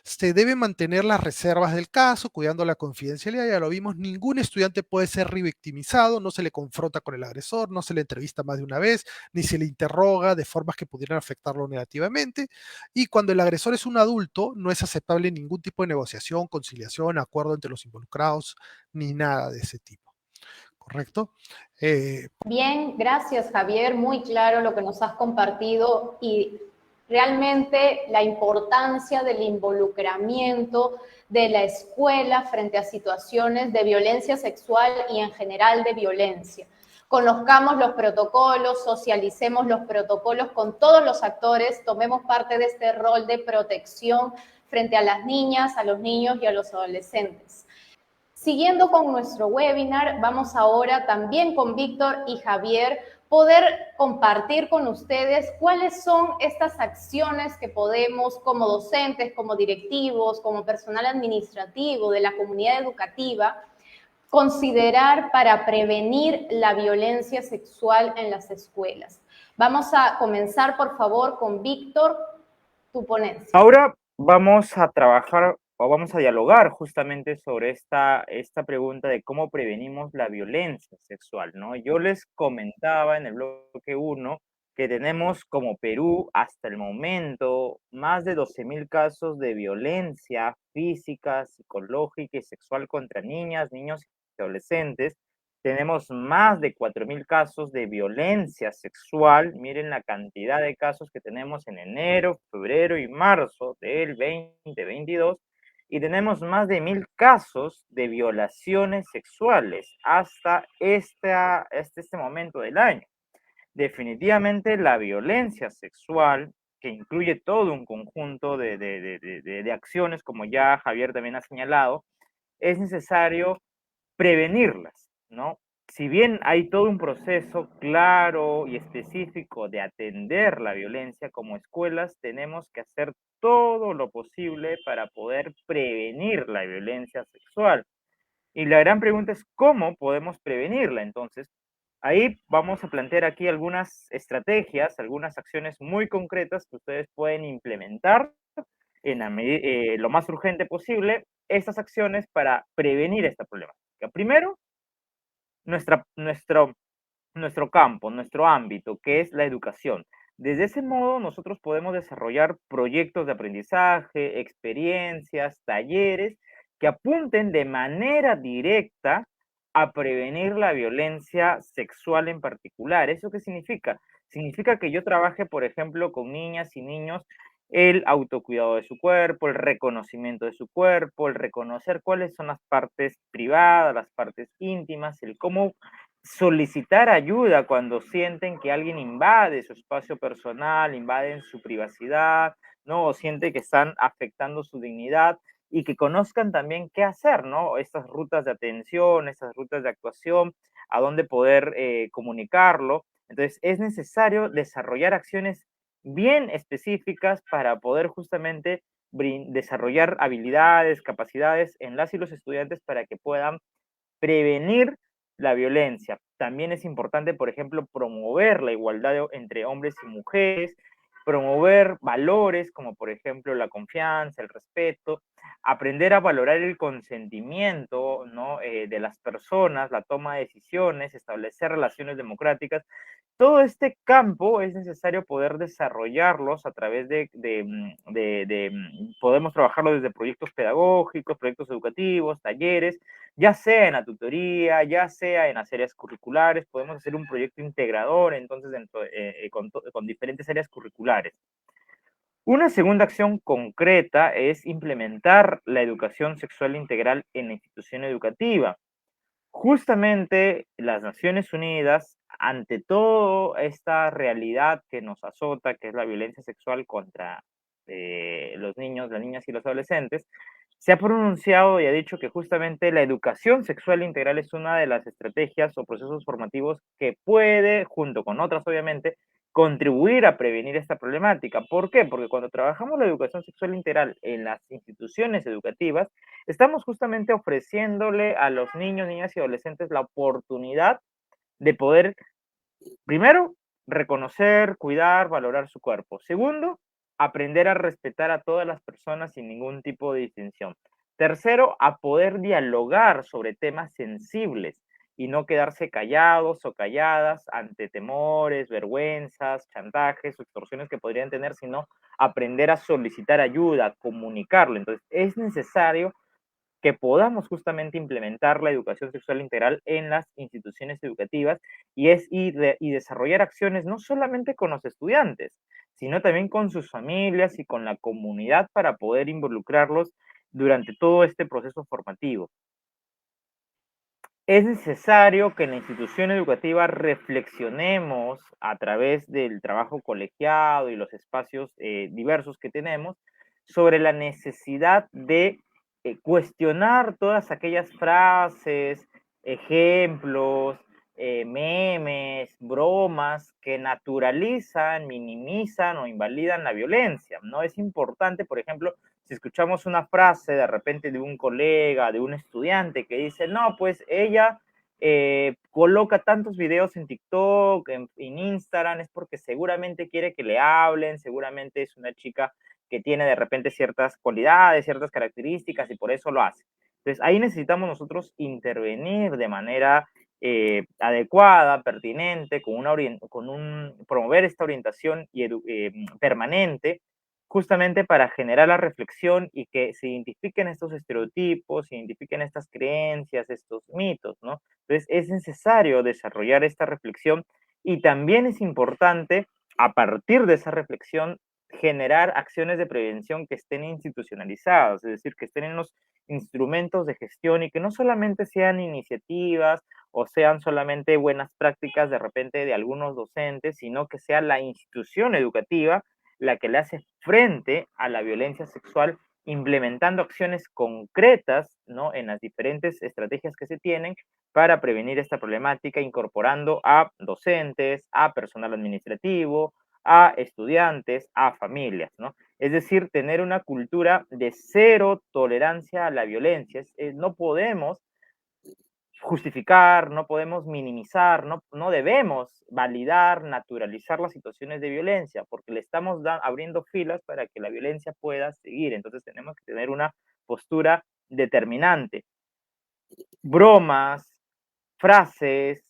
se deben mantener las reservas del caso, cuidando la confidencialidad, ya lo vimos, ningún estudiante puede ser revictimizado, no se le confronta con el agresor, no se le entrevista más de una vez, ni se le interroga de formas que pudieran afectarlo negativamente, y cuando el agresor es un adulto, no es aceptable ningún tipo de negociación, conciliación, acuerdo entre los involucrados, ni nada de ese tipo. ¿Correcto? Bien, gracias Javier, muy claro lo que nos has compartido y realmente la importancia del involucramiento de la escuela frente a situaciones de violencia sexual y en general de violencia. Conozcamos los protocolos, socialicemos los protocolos con todos los actores, tomemos parte de este rol de protección frente a las niñas, a los niños y a los adolescentes. Siguiendo con nuestro webinar, vamos ahora también con Víctor y Javier poder compartir con ustedes cuáles son estas acciones que podemos como docentes, como directivos, como personal administrativo de la comunidad educativa considerar para prevenir la violencia sexual en las escuelas. Vamos a comenzar, por favor, con Víctor, tu ponencia. Ahora vamos a trabajar o vamos a dialogar justamente sobre esta pregunta de cómo prevenimos la violencia sexual, ¿no? Yo les comentaba en el bloque 1 que tenemos como Perú hasta el momento más de 12.000 casos de violencia física, psicológica y sexual contra niñas, niños y adolescentes. Tenemos más de 4.000 casos de violencia sexual. Miren la cantidad de casos que tenemos en enero, febrero y marzo del 2022. Y tenemos más de 1.000 casos de violaciones sexuales hasta este momento del año. Definitivamente la violencia sexual, que incluye todo un conjunto de acciones, como ya Javier también ha señalado, es necesario prevenirlas, ¿no? Si bien hay todo un proceso claro y específico de atender la violencia, como escuelas tenemos que hacer todo lo posible para poder prevenir la violencia sexual. Y la gran pregunta es cómo podemos prevenirla. Entonces, ahí vamos a plantear aquí algunas estrategias, algunas acciones muy concretas que ustedes pueden implementar en lo más urgente posible, estas acciones para prevenir esta problemática. Primero, nuestro campo, nuestro ámbito, que es la educación. Desde ese modo, nosotros podemos desarrollar proyectos de aprendizaje, experiencias, talleres que apunten de manera directa a prevenir la violencia sexual en particular. ¿Eso qué significa? Significa que yo trabaje, por ejemplo, con niñas y niños el autocuidado de su cuerpo, el reconocimiento de su cuerpo, el reconocer cuáles son las partes privadas, las partes íntimas, el cómo solicitar ayuda cuando sienten que alguien invade su espacio personal, invade su privacidad, ¿no? O siente que están afectando su dignidad y que conozcan también qué hacer, ¿no? Estas rutas de atención, estas rutas de actuación, a dónde poder comunicarlo. Entonces, es necesario desarrollar acciones bien específicas para poder justamente desarrollar habilidades, capacidades en las y los estudiantes para que puedan prevenir la violencia. También es importante, por ejemplo, promover la igualdad entre hombres y mujeres, promover valores como, por ejemplo, la confianza, el respeto, aprender a valorar el consentimiento, ¿no? De las personas, la toma de decisiones, establecer relaciones democráticas. Todo este campo es necesario poder desarrollarlos a través podemos trabajarlo desde proyectos pedagógicos, proyectos educativos, talleres, ya sea en la tutoría, ya sea en las áreas curriculares, podemos hacer un proyecto integrador, entonces, con diferentes áreas curriculares. Una segunda acción concreta es implementar la educación sexual integral en la institución educativa. Justamente las Naciones Unidas, ante toda esta realidad que nos azota, que es la violencia sexual contra los niños, las niñas y los adolescentes, se ha pronunciado y ha dicho que justamente la educación sexual integral es una de las estrategias o procesos formativos que puede, junto con otras obviamente, contribuir a prevenir esta problemática. ¿Por qué? Porque cuando trabajamos la educación sexual integral en las instituciones educativas, estamos justamente ofreciéndole a los niños, niñas y adolescentes la oportunidad de poder, primero, reconocer, cuidar, valorar su cuerpo. Segundo, aprender a respetar a todas las personas sin ningún tipo de distinción. Tercero, a poder dialogar sobre temas sensibles y no quedarse callados o calladas ante temores, vergüenzas, chantajes o extorsiones que podrían tener, sino aprender a solicitar ayuda, comunicarlo. Entonces, es necesario que podamos justamente implementar la educación sexual integral en las instituciones educativas y desarrollar acciones no solamente con los estudiantes, sino también con sus familias y con la comunidad para poder involucrarlos durante todo este proceso formativo. Es necesario que en la institución educativa reflexionemos a través del trabajo colegiado y los espacios diversos que tenemos sobre la necesidad de cuestionar todas aquellas frases, ejemplos, memes, bromas que naturalizan, minimizan o invalidan la violencia, ¿no? Es importante, por ejemplo, si escuchamos una frase de repente de un colega, de un estudiante que dice, no, pues ella coloca tantos videos en TikTok, en Instagram, es porque seguramente quiere que le hablen, seguramente es una chica que tiene de repente ciertas cualidades, ciertas características y por eso lo hace. Entonces ahí necesitamos nosotros intervenir de manera adecuada, pertinente, promover esta orientación permanente justamente para generar la reflexión y que se identifiquen estos estereotipos, se identifiquen estas creencias, estos mitos, ¿no? Entonces es necesario desarrollar esta reflexión y también es importante, a partir de esa reflexión, generar acciones de prevención que estén institucionalizadas, es decir, que estén en los instrumentos de gestión y que no solamente sean iniciativas o sean solamente buenas prácticas de repente de algunos docentes, sino que sea la institución educativa la que le hace frente a la violencia sexual, implementando acciones concretas, ¿no? En las diferentes estrategias que se tienen para prevenir esta problemática, incorporando a docentes, a personal administrativo, a estudiantes, a familias, ¿no? Es decir, tener una cultura de cero tolerancia a la violencia. No podemos justificar, no podemos minimizar, no debemos validar, naturalizar las situaciones de violencia, porque le estamos abriendo filas para que la violencia pueda seguir. Entonces tenemos que tener una postura determinante. Bromas, frases,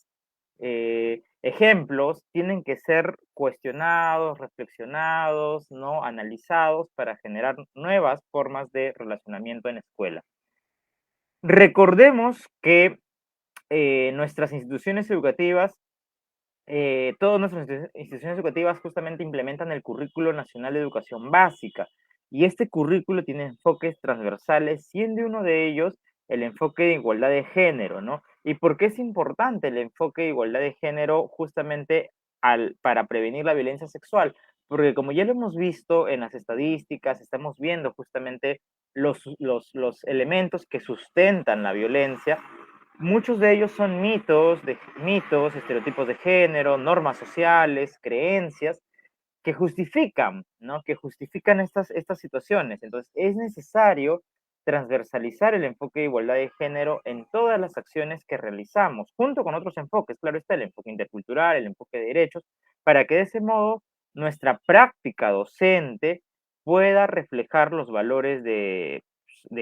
ejemplos tienen que ser cuestionados, reflexionados, ¿no? Analizados para generar nuevas formas de relacionamiento en escuela. Recordemos que nuestras instituciones educativas, todas nuestras instituciones educativas justamente implementan el Currículo Nacional de Educación Básica y este currículo tiene enfoques transversales, siendo uno de ellos el enfoque de igualdad de género, ¿no? ¿Y por qué es importante el enfoque de igualdad de género justamente para prevenir la violencia sexual? porque como ya lo hemos visto en las estadísticas, estamos viendo justamente los elementos que sustentan la violencia. Muchos de ellos son mitos, estereotipos de género, normas sociales, creencias que justifican, ¿no? Que justifican estas situaciones. Entonces, es necesario transversalizar el enfoque de igualdad de género en todas las acciones que realizamos, junto con otros enfoques, claro está, el enfoque intercultural, el enfoque de derechos, para que de ese modo nuestra práctica docente pueda reflejar los valores de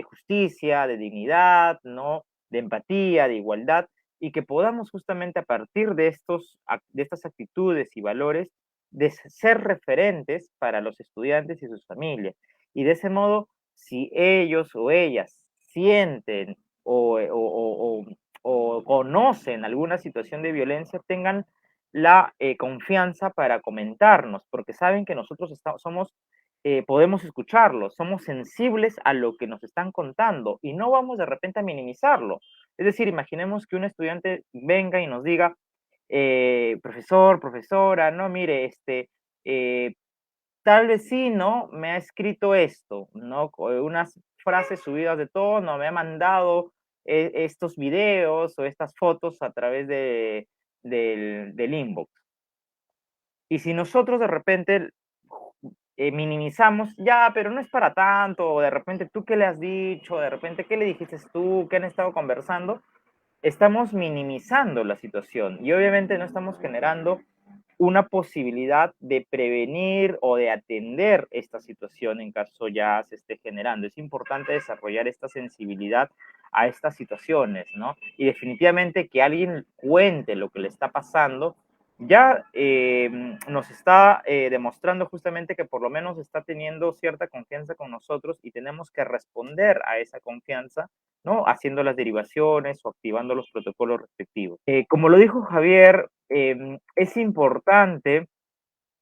justicia, de dignidad, ¿no? De empatía, de igualdad, y que podamos justamente a partir de estas actitudes y valores de ser referentes para los estudiantes y sus familias. Y de ese modo, si ellos o ellas sienten o conocen alguna situación de violencia, tengan la confianza para comentarnos, porque saben que nosotros podemos escucharlos, somos sensibles a lo que nos están contando y no vamos de repente a minimizarlo. Es decir, imaginemos que un estudiante venga y nos diga, profesor, profesora, no, mire, eh, tal vecino me ha escrito esto, ¿no? Unas frases subidas de tono, me ha mandado estos videos o estas fotos a través del inbox. Y si nosotros de repente minimizamos, ya, pero no es para tanto, o de repente tú qué le has dicho, de repente qué le dijiste tú, qué han estado conversando, estamos minimizando la situación y obviamente no estamos generando una posibilidad de prevenir o de atender esta situación en caso ya se esté generando. Es importante desarrollar esta sensibilidad a estas situaciones, ¿no? Y definitivamente que alguien cuente lo que le está pasando ya nos está demostrando justamente que por lo menos está teniendo cierta confianza con nosotros y tenemos que responder a esa confianza, ¿no? Haciendo las derivaciones o activando los protocolos respectivos. Como lo dijo Javier, es importante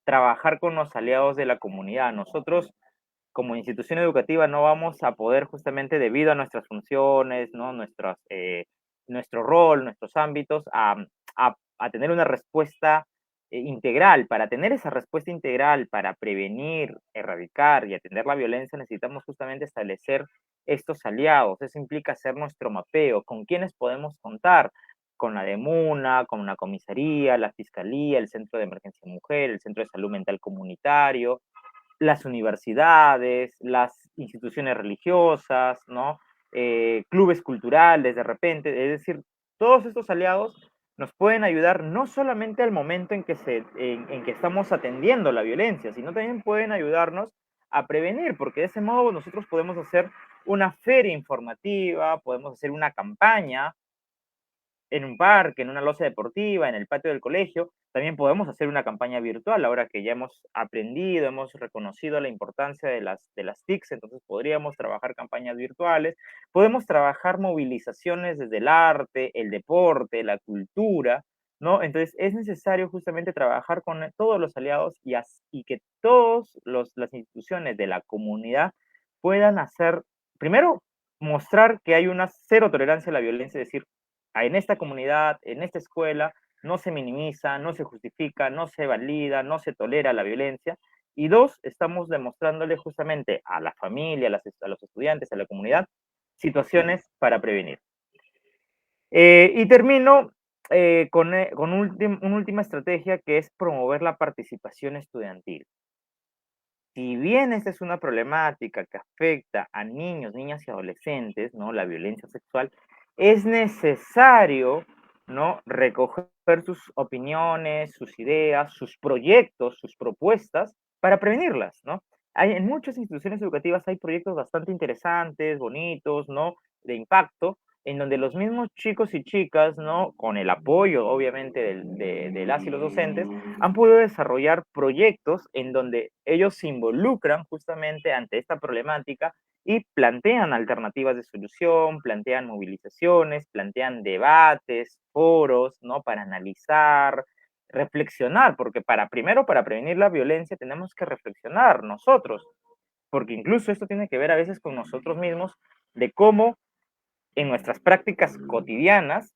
trabajar con los aliados de la comunidad. Nosotros, como institución educativa, no vamos a poder justamente debido a nuestras funciones, ¿no? Nuestro rol, nuestros ámbitos, a tener una respuesta integral. Para tener esa respuesta integral, para prevenir, erradicar y atender la violencia, necesitamos justamente establecer estos aliados. Eso implica hacer nuestro mapeo, con quiénes podemos contar, con la DEMUNA, con una comisaría, la fiscalía, el Centro de Emergencia Mujer, el Centro de Salud Mental Comunitario, las universidades, las instituciones religiosas, ¿no? Clubes culturales de repente, es decir, todos estos aliados nos pueden ayudar no solamente al momento en que estamos atendiendo la violencia, sino también pueden ayudarnos a prevenir, porque de ese modo nosotros podemos hacer una feria informativa, podemos hacer una campaña en un parque, en una loza deportiva, en el patio del colegio. También podemos hacer una campaña virtual ahora que ya hemos aprendido, hemos reconocido la importancia de las TICs, entonces podríamos trabajar campañas virtuales, podemos trabajar movilizaciones desde el arte, el deporte, la cultura, ¿no? Entonces es necesario justamente trabajar con todos los aliados y que todas las instituciones de la comunidad puedan hacer, primero, mostrar que hay una cero tolerancia a la violencia, es decir, en esta comunidad, en esta escuela, no se minimiza, no se justifica, no se valida, no se tolera la violencia. Y dos, estamos demostrándole justamente a la familia, a los estudiantes, a la comunidad, situaciones para prevenir. Y termino con una última estrategia que es promover la participación estudiantil. Si bien esta es una problemática que afecta a niños, niñas y adolescentes, ¿no? La violencia sexual, es necesario, ¿no? Recoger sus opiniones, sus ideas, sus proyectos, sus propuestas para prevenirlas, ¿no? En muchas instituciones educativas hay proyectos bastante interesantes, bonitos, ¿no? De impacto, en donde los mismos chicos y chicas, ¿no? Con el apoyo, obviamente, de las y los docentes, han podido desarrollar proyectos en donde ellos se involucran justamente ante esta problemática y plantean alternativas de solución, plantean movilizaciones, plantean debates, foros, ¿no? Para analizar, reflexionar, porque primero para prevenir la violencia tenemos que reflexionar nosotros, porque incluso esto tiene que ver a veces con nosotros mismos, de cómo en nuestras prácticas cotidianas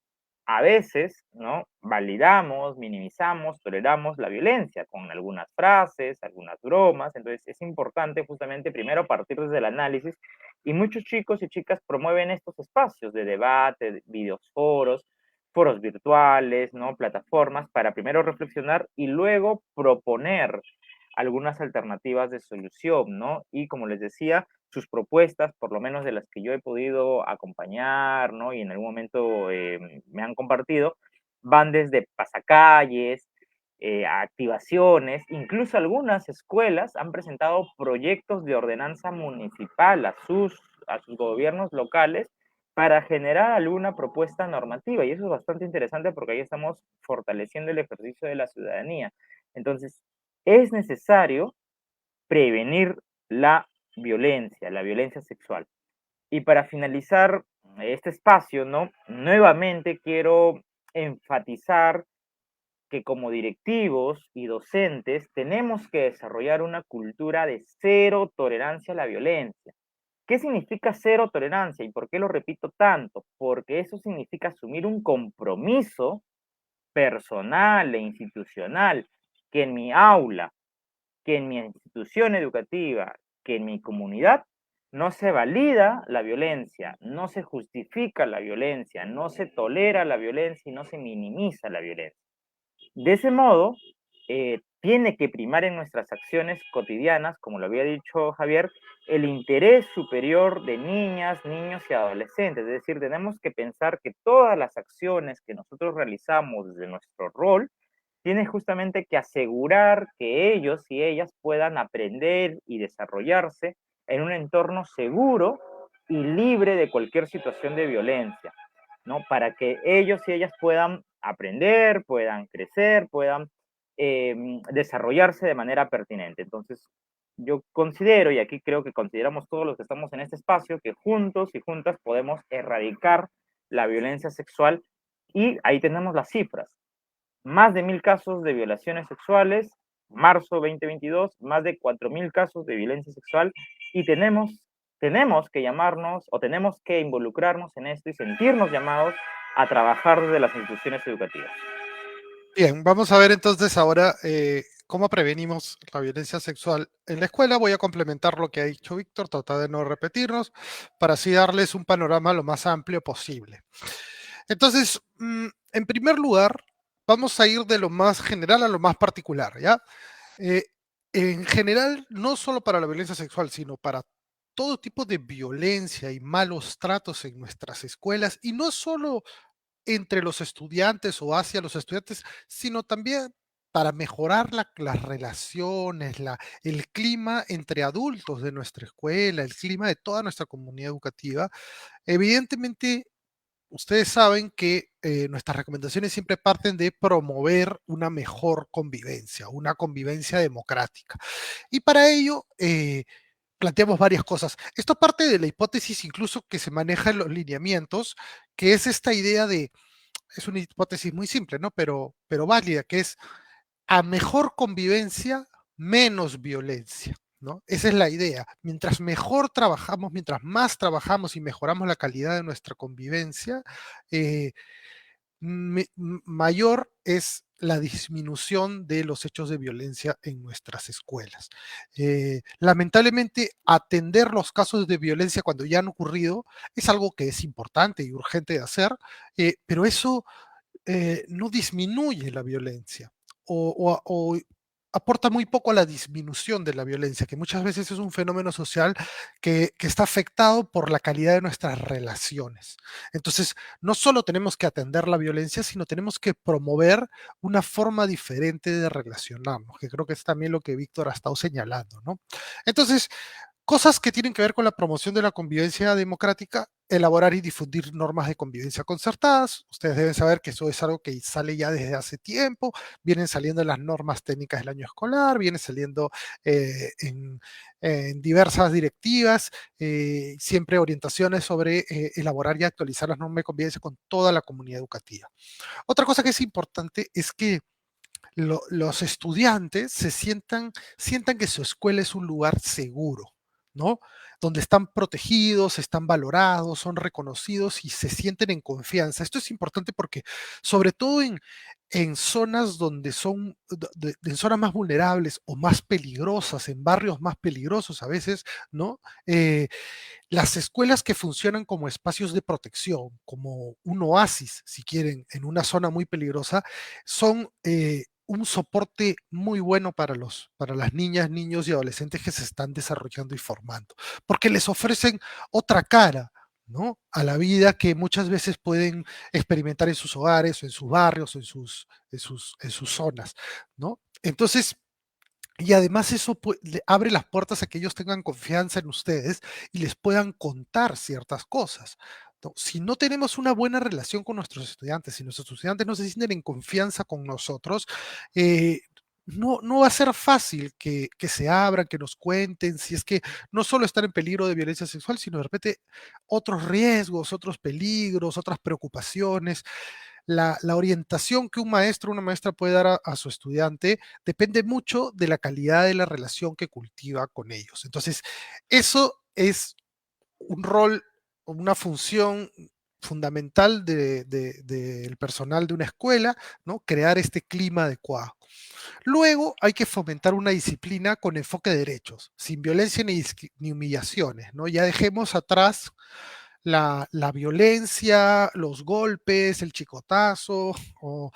a veces, ¿no? Validamos, minimizamos, toleramos la violencia con algunas frases, algunas bromas. Entonces es importante justamente primero partir desde el análisis y muchos chicos y chicas promueven estos espacios de debate, de videos, foros virtuales, ¿no? Plataformas para primero reflexionar y luego proponer algunas alternativas de solución, ¿no? Y como les decía, sus propuestas, por lo menos de las que yo he podido acompañar, ¿no? Y en algún momento me han compartido, van desde pasacalles, activaciones, incluso algunas escuelas han presentado proyectos de ordenanza municipal a sus gobiernos locales para generar alguna propuesta normativa. Y eso es bastante interesante porque ahí estamos fortaleciendo el ejercicio de la ciudadanía. Entonces, es necesario prevenir la violencia sexual. Y para finalizar este espacio, ¿no? Nuevamente quiero enfatizar que como directivos y docentes tenemos que desarrollar una cultura de cero tolerancia a la violencia. ¿Qué significa cero tolerancia y por qué lo repito tanto? Porque eso significa asumir un compromiso personal e institucional que en mi aula, que en mi institución educativa, que en mi comunidad no se valida la violencia, no se justifica la violencia, no se tolera la violencia y no se minimiza la violencia. De ese modo, tiene que primar en nuestras acciones cotidianas, como lo había dicho Javier, el interés superior de niñas, niños y adolescentes. Es decir, tenemos que pensar que todas las acciones que nosotros realizamos desde nuestro rol tiene justamente que asegurar que ellos y ellas puedan aprender y desarrollarse en un entorno seguro y libre de cualquier situación de violencia, ¿no? Para que ellos y ellas puedan aprender, puedan crecer, puedan desarrollarse de manera pertinente. Entonces, yo considero, y aquí creo que consideramos todos los que estamos en este espacio, que juntos y juntas podemos erradicar la violencia sexual y ahí tenemos las cifras más de 1.000 casos de violaciones sexuales, marzo 2022, más de 4.000 casos de violencia sexual y tenemos que llamarnos o tenemos que involucrarnos en esto y sentirnos llamados a trabajar desde las instituciones educativas. Bien, vamos a ver entonces ahora cómo prevenimos la violencia sexual en la escuela. Voy a complementar lo que ha dicho Víctor, tratar de no repetirnos, para así darles un panorama lo más amplio posible. Entonces, en primer lugar, vamos a ir de lo más general a lo más particular, ¿ya? Eh, en general, no solo para la violencia sexual, sino para todo tipo de violencia y malos tratos en nuestras escuelas, y no solo entre los estudiantes o hacia los estudiantes, sino también para mejorar las relaciones, el clima entre adultos de nuestra escuela, el clima de toda nuestra comunidad educativa. Evidentemente, ustedes saben que nuestras recomendaciones siempre parten de promover una mejor convivencia, una convivencia democrática. Y para ello, planteamos varias cosas. Esto parte de la hipótesis incluso que se maneja en los lineamientos, que es esta idea de, es una hipótesis muy simple, ¿no? Pero válida, que es a mejor convivencia, menos violencia, ¿no? Esa es la idea. Mientras mejor trabajamos, mientras más trabajamos y mejoramos la calidad de nuestra convivencia, eh, mayor es la disminución de los hechos de violencia en nuestras escuelas. Lamentablemente, atender los casos de violencia cuando ya han ocurrido es algo que es importante y urgente de hacer, pero eso no disminuye la violencia o aporta muy poco a la disminución de la violencia, que muchas veces es un fenómeno social que está afectado por la calidad de nuestras relaciones. Entonces, no solo tenemos que atender la violencia, sino tenemos que promover una forma diferente de relacionarnos, que creo que es también lo que Víctor ha estado señalando, ¿no? Entonces, cosas que tienen que ver con la promoción de la convivencia democrática, elaborar y difundir normas de convivencia concertadas. Ustedes deben saber que eso es algo que sale ya desde hace tiempo. Vienen saliendo las normas técnicas del año escolar, vienen saliendo en diversas directivas, siempre orientaciones sobre elaborar y actualizar las normas de convivencia con toda la comunidad educativa. Otra cosa que es importante es que los estudiantes sientan que su escuela es un lugar seguro, ¿no? Donde están protegidos, están valorados, son reconocidos y se sienten en confianza. Esto es importante porque, sobre todo en zonas donde son, en zonas más vulnerables o más peligrosas, en barrios más peligrosos a veces, ¿no? Las escuelas que funcionan como espacios de protección, como un oasis, si quieren, en una zona muy peligrosa, son un soporte muy bueno para las niñas, niños y adolescentes que se están desarrollando y formando, porque les ofrecen otra cara, ¿no? A la vida que muchas veces pueden experimentar en sus hogares, o en sus barrios, o en sus zonas, ¿no? Entonces, y además eso le abre las puertas a que ellos tengan confianza en ustedes y les puedan contar ciertas cosas, ¿no? Si no tenemos una buena relación con nuestros estudiantes, si nuestros estudiantes no se sienten en confianza con nosotros, eh, no va a ser fácil que se abran, que nos cuenten, si es que no solo están en peligro de violencia sexual, sino de repente otros riesgos, otros peligros, otras preocupaciones. La orientación que un maestro o una maestra puede dar a su estudiante depende mucho de la calidad de la relación que cultiva con ellos. Entonces, eso es un rol o una función fundamental del personal de una escuela, ¿no? Crear este clima adecuado. Luego hay que fomentar una disciplina con enfoque de derechos, sin violencia ni humillaciones, ¿no? Ya dejemos atrás la violencia, los golpes, el chicotazo o,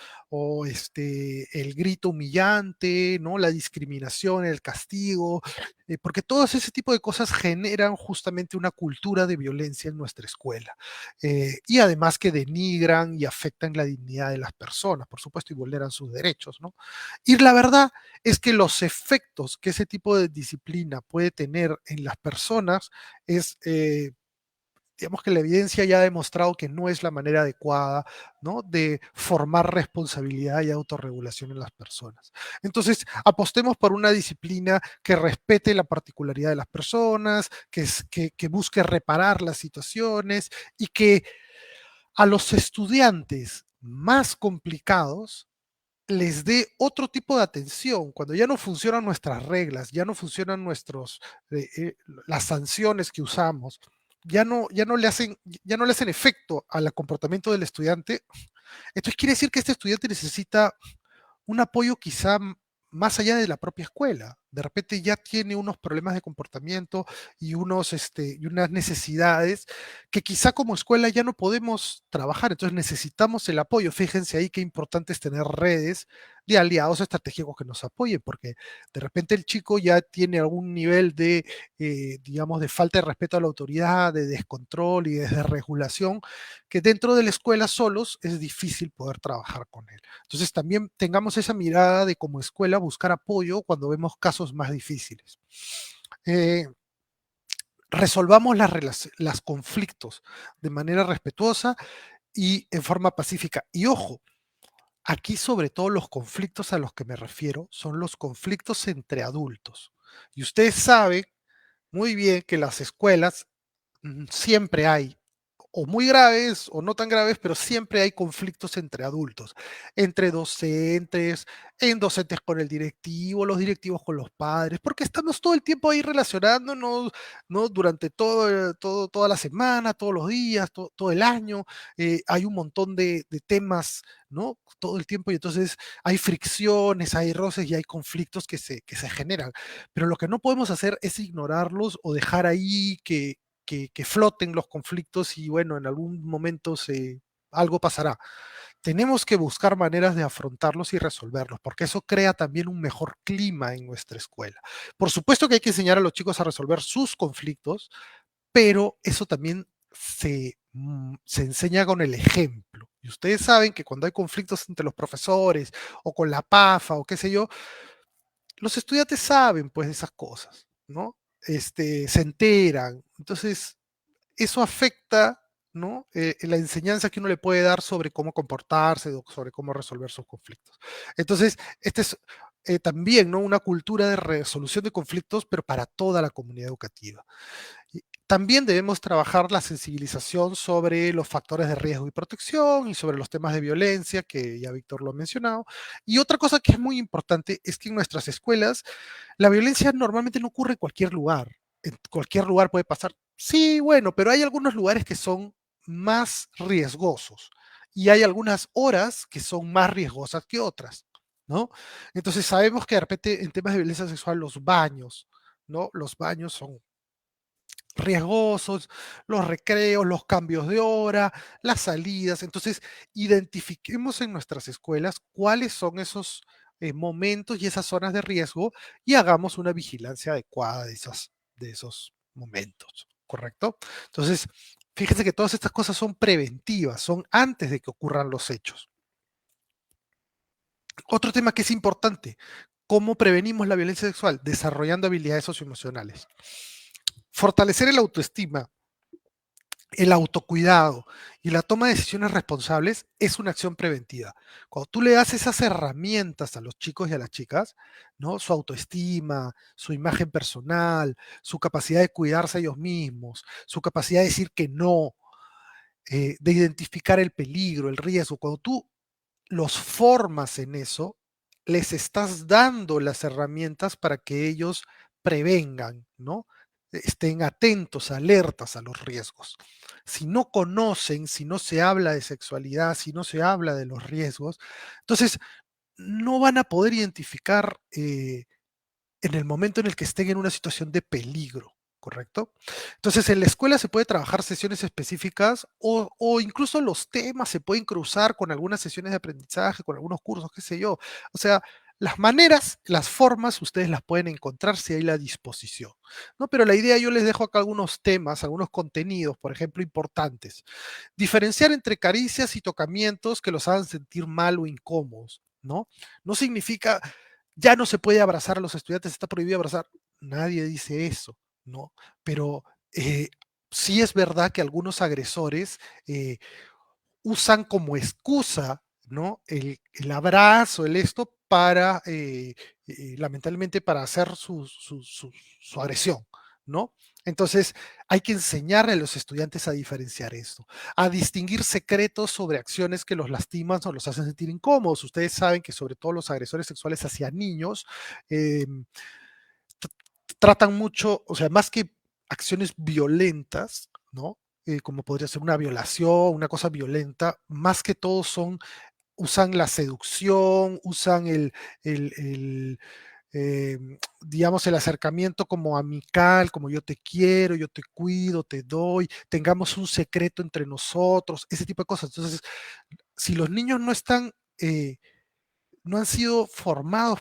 el grito humillante, ¿no? La discriminación, el castigo, porque todo ese tipo de cosas generan justamente una cultura de violencia en nuestra escuela. Y además que denigran y afectan la dignidad de las personas, por supuesto, y vulneran sus derechos, ¿no? Y la verdad es que los efectos que ese tipo de disciplina puede tener en las personas es digamos que la evidencia ya ha demostrado que no es la manera adecuada, ¿no? De formar responsabilidad y autorregulación en las personas. Entonces, apostemos por una disciplina que respete la particularidad de las personas, que busque reparar las situaciones y que a los estudiantes más complicados les dé otro tipo de atención. Cuando ya no funcionan nuestras reglas, ya no funcionan las sanciones que usamos, ya no le hacen efecto al comportamiento del estudiante, entonces quiere decir que este estudiante necesita un apoyo quizá más allá de la propia escuela. De repente ya tiene unos problemas de comportamiento y, y unas necesidades que quizá como escuela ya no podemos trabajar. Entonces necesitamos el apoyo. Fíjense ahí qué importante es tener redes de aliados estratégicos que nos apoyen, porque de repente el chico ya tiene algún nivel de, digamos, de falta de respeto a la autoridad, de descontrol y de desregulación, que dentro de la escuela solos es difícil poder trabajar con él. Entonces también tengamos esa mirada de como escuela buscar apoyo cuando vemos casos más difíciles. Eh, Resolvamos las conflictos de manera respetuosa y en forma pacífica. Y ojo, aquí sobre todo los conflictos a los que me refiero son los conflictos entre adultos. Y ustedes saben muy bien que las escuelas siempre hay, o muy graves o no tan graves, pero siempre hay conflictos entre adultos, entre docentes, en docentes con el directivo, los directivos con los padres, porque estamos todo el tiempo ahí relacionándonos, ¿no? Durante toda la semana, todos los días, todo el año, hay un montón de temas, ¿no? Todo el tiempo, y entonces hay fricciones, hay roces y hay conflictos que se generan. Pero lo que no podemos hacer es ignorarlos o dejar ahí que floten los conflictos y bueno, en algún momento algo pasará. Tenemos que buscar maneras de afrontarlos y resolverlos, porque eso crea también un mejor clima en nuestra escuela. Por supuesto que hay que enseñar a los chicos a resolver sus conflictos, pero eso también se enseña con el ejemplo. Y ustedes saben que cuando hay conflictos entre los profesores o con la PAFA o qué sé yo, los estudiantes saben pues de esas cosas, ¿no? Se enteran. Entonces, eso afecta, ¿no? La enseñanza que uno le puede dar sobre cómo comportarse, sobre cómo resolver sus conflictos. Entonces, este es también, ¿no? Una cultura de resolución de conflictos, pero para toda la comunidad educativa. También debemos trabajar la sensibilización sobre los factores de riesgo y protección y sobre los temas de violencia, que ya Víctor lo ha mencionado. Y otra cosa que es muy importante es que en nuestras escuelas la violencia normalmente no ocurre en cualquier lugar. en cualquier lugar puede pasar. Sí, bueno, pero hay algunos lugares que son más riesgosos y hay algunas horas que son más riesgosas que otras, ¿no? Entonces sabemos que de repente en temas de violencia sexual los baños, ¿no? Los baños son riesgosos, los recreos, los cambios de hora, las salidas. Entonces, identifiquemos en nuestras escuelas cuáles son esos momentos y esas zonas de riesgo y hagamos una vigilancia adecuada de esos momentos, ¿correcto? Entonces, fíjense que todas estas cosas son preventivas, son antes de que ocurran los hechos. Otro tema que es importante, ¿cómo prevenimos la violencia sexual? Desarrollando habilidades socioemocionales. Fortalecer el autoestima, el autocuidado y la toma de decisiones responsables es una acción preventiva. Cuando tú le das esas herramientas a los chicos y a las chicas, ¿no? Su autoestima, su imagen personal, su capacidad de cuidarse a ellos mismos, su capacidad de decir que no, de identificar el peligro, el riesgo, cuando tú los formas en eso, les estás dando las herramientas para que ellos prevengan, ¿no? Estén atentos, alertas a los riesgos. Si no conocen, si no se habla de sexualidad, si no se habla de los riesgos, entonces no van a poder identificar en el momento en el que estén en una situación de peligro, ¿correcto? Entonces, en la escuela se puede trabajar sesiones específicas o incluso los temas se pueden cruzar con algunas sesiones de aprendizaje, con algunos cursos, qué sé yo. O sea, las maneras, las formas, ustedes las pueden encontrar si hay la disposición, ¿no? Pero la idea, yo les dejo acá algunos temas, algunos contenidos, por ejemplo, importantes. Diferenciar entre caricias y tocamientos que los hagan sentir mal o incómodos, ¿no? No significa ya no se puede abrazar a los estudiantes, está prohibido abrazar. Nadie dice eso, ¿no? Pero sí es verdad que algunos agresores usan como excusa, ¿no? El abrazo, el esto, para, lamentablemente, para hacer su agresión, ¿no? Entonces, hay que enseñarle a los estudiantes a diferenciar esto, a distinguir secretos sobre acciones que los lastiman o los hacen sentir incómodos. Ustedes saben que sobre todo los agresores sexuales hacia niños eh, tratan mucho, o sea, más que acciones violentas, ¿no? Como podría ser una violación, una cosa violenta, más que todo usan la seducción, usan digamos, el acercamiento como amical, como yo te quiero, yo te cuido, te doy, tengamos un secreto entre nosotros, ese tipo de cosas. Entonces, si los niños no han sido formados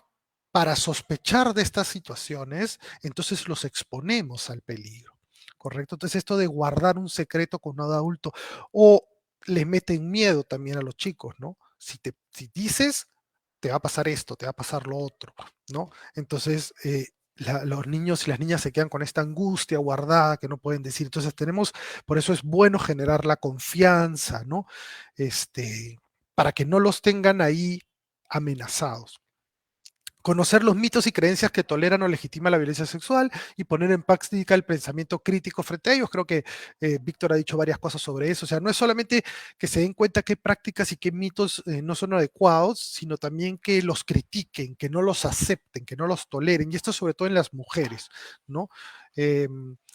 para sospechar de estas situaciones, entonces los exponemos al peligro, ¿correcto? Entonces esto de guardar un secreto con un adulto o le meten miedo también a los chicos, ¿no? Si dices, te va a pasar esto, te va a pasar lo otro, ¿no? Entonces, los niños y las niñas se quedan con esta angustia guardada que no pueden decir. Entonces por eso es bueno generar la confianza, ¿no? Para que no los tengan ahí amenazados. Conocer los mitos y creencias que toleran o legitiman la violencia sexual y poner en práctica el pensamiento crítico frente a ellos. Creo que Víctor ha dicho varias cosas sobre eso. O sea, no es solamente que se den cuenta qué prácticas y qué mitos no son adecuados, sino también que los critiquen, que no los acepten, que no los toleren. Y esto sobre todo en las mujeres, ¿no? Eh,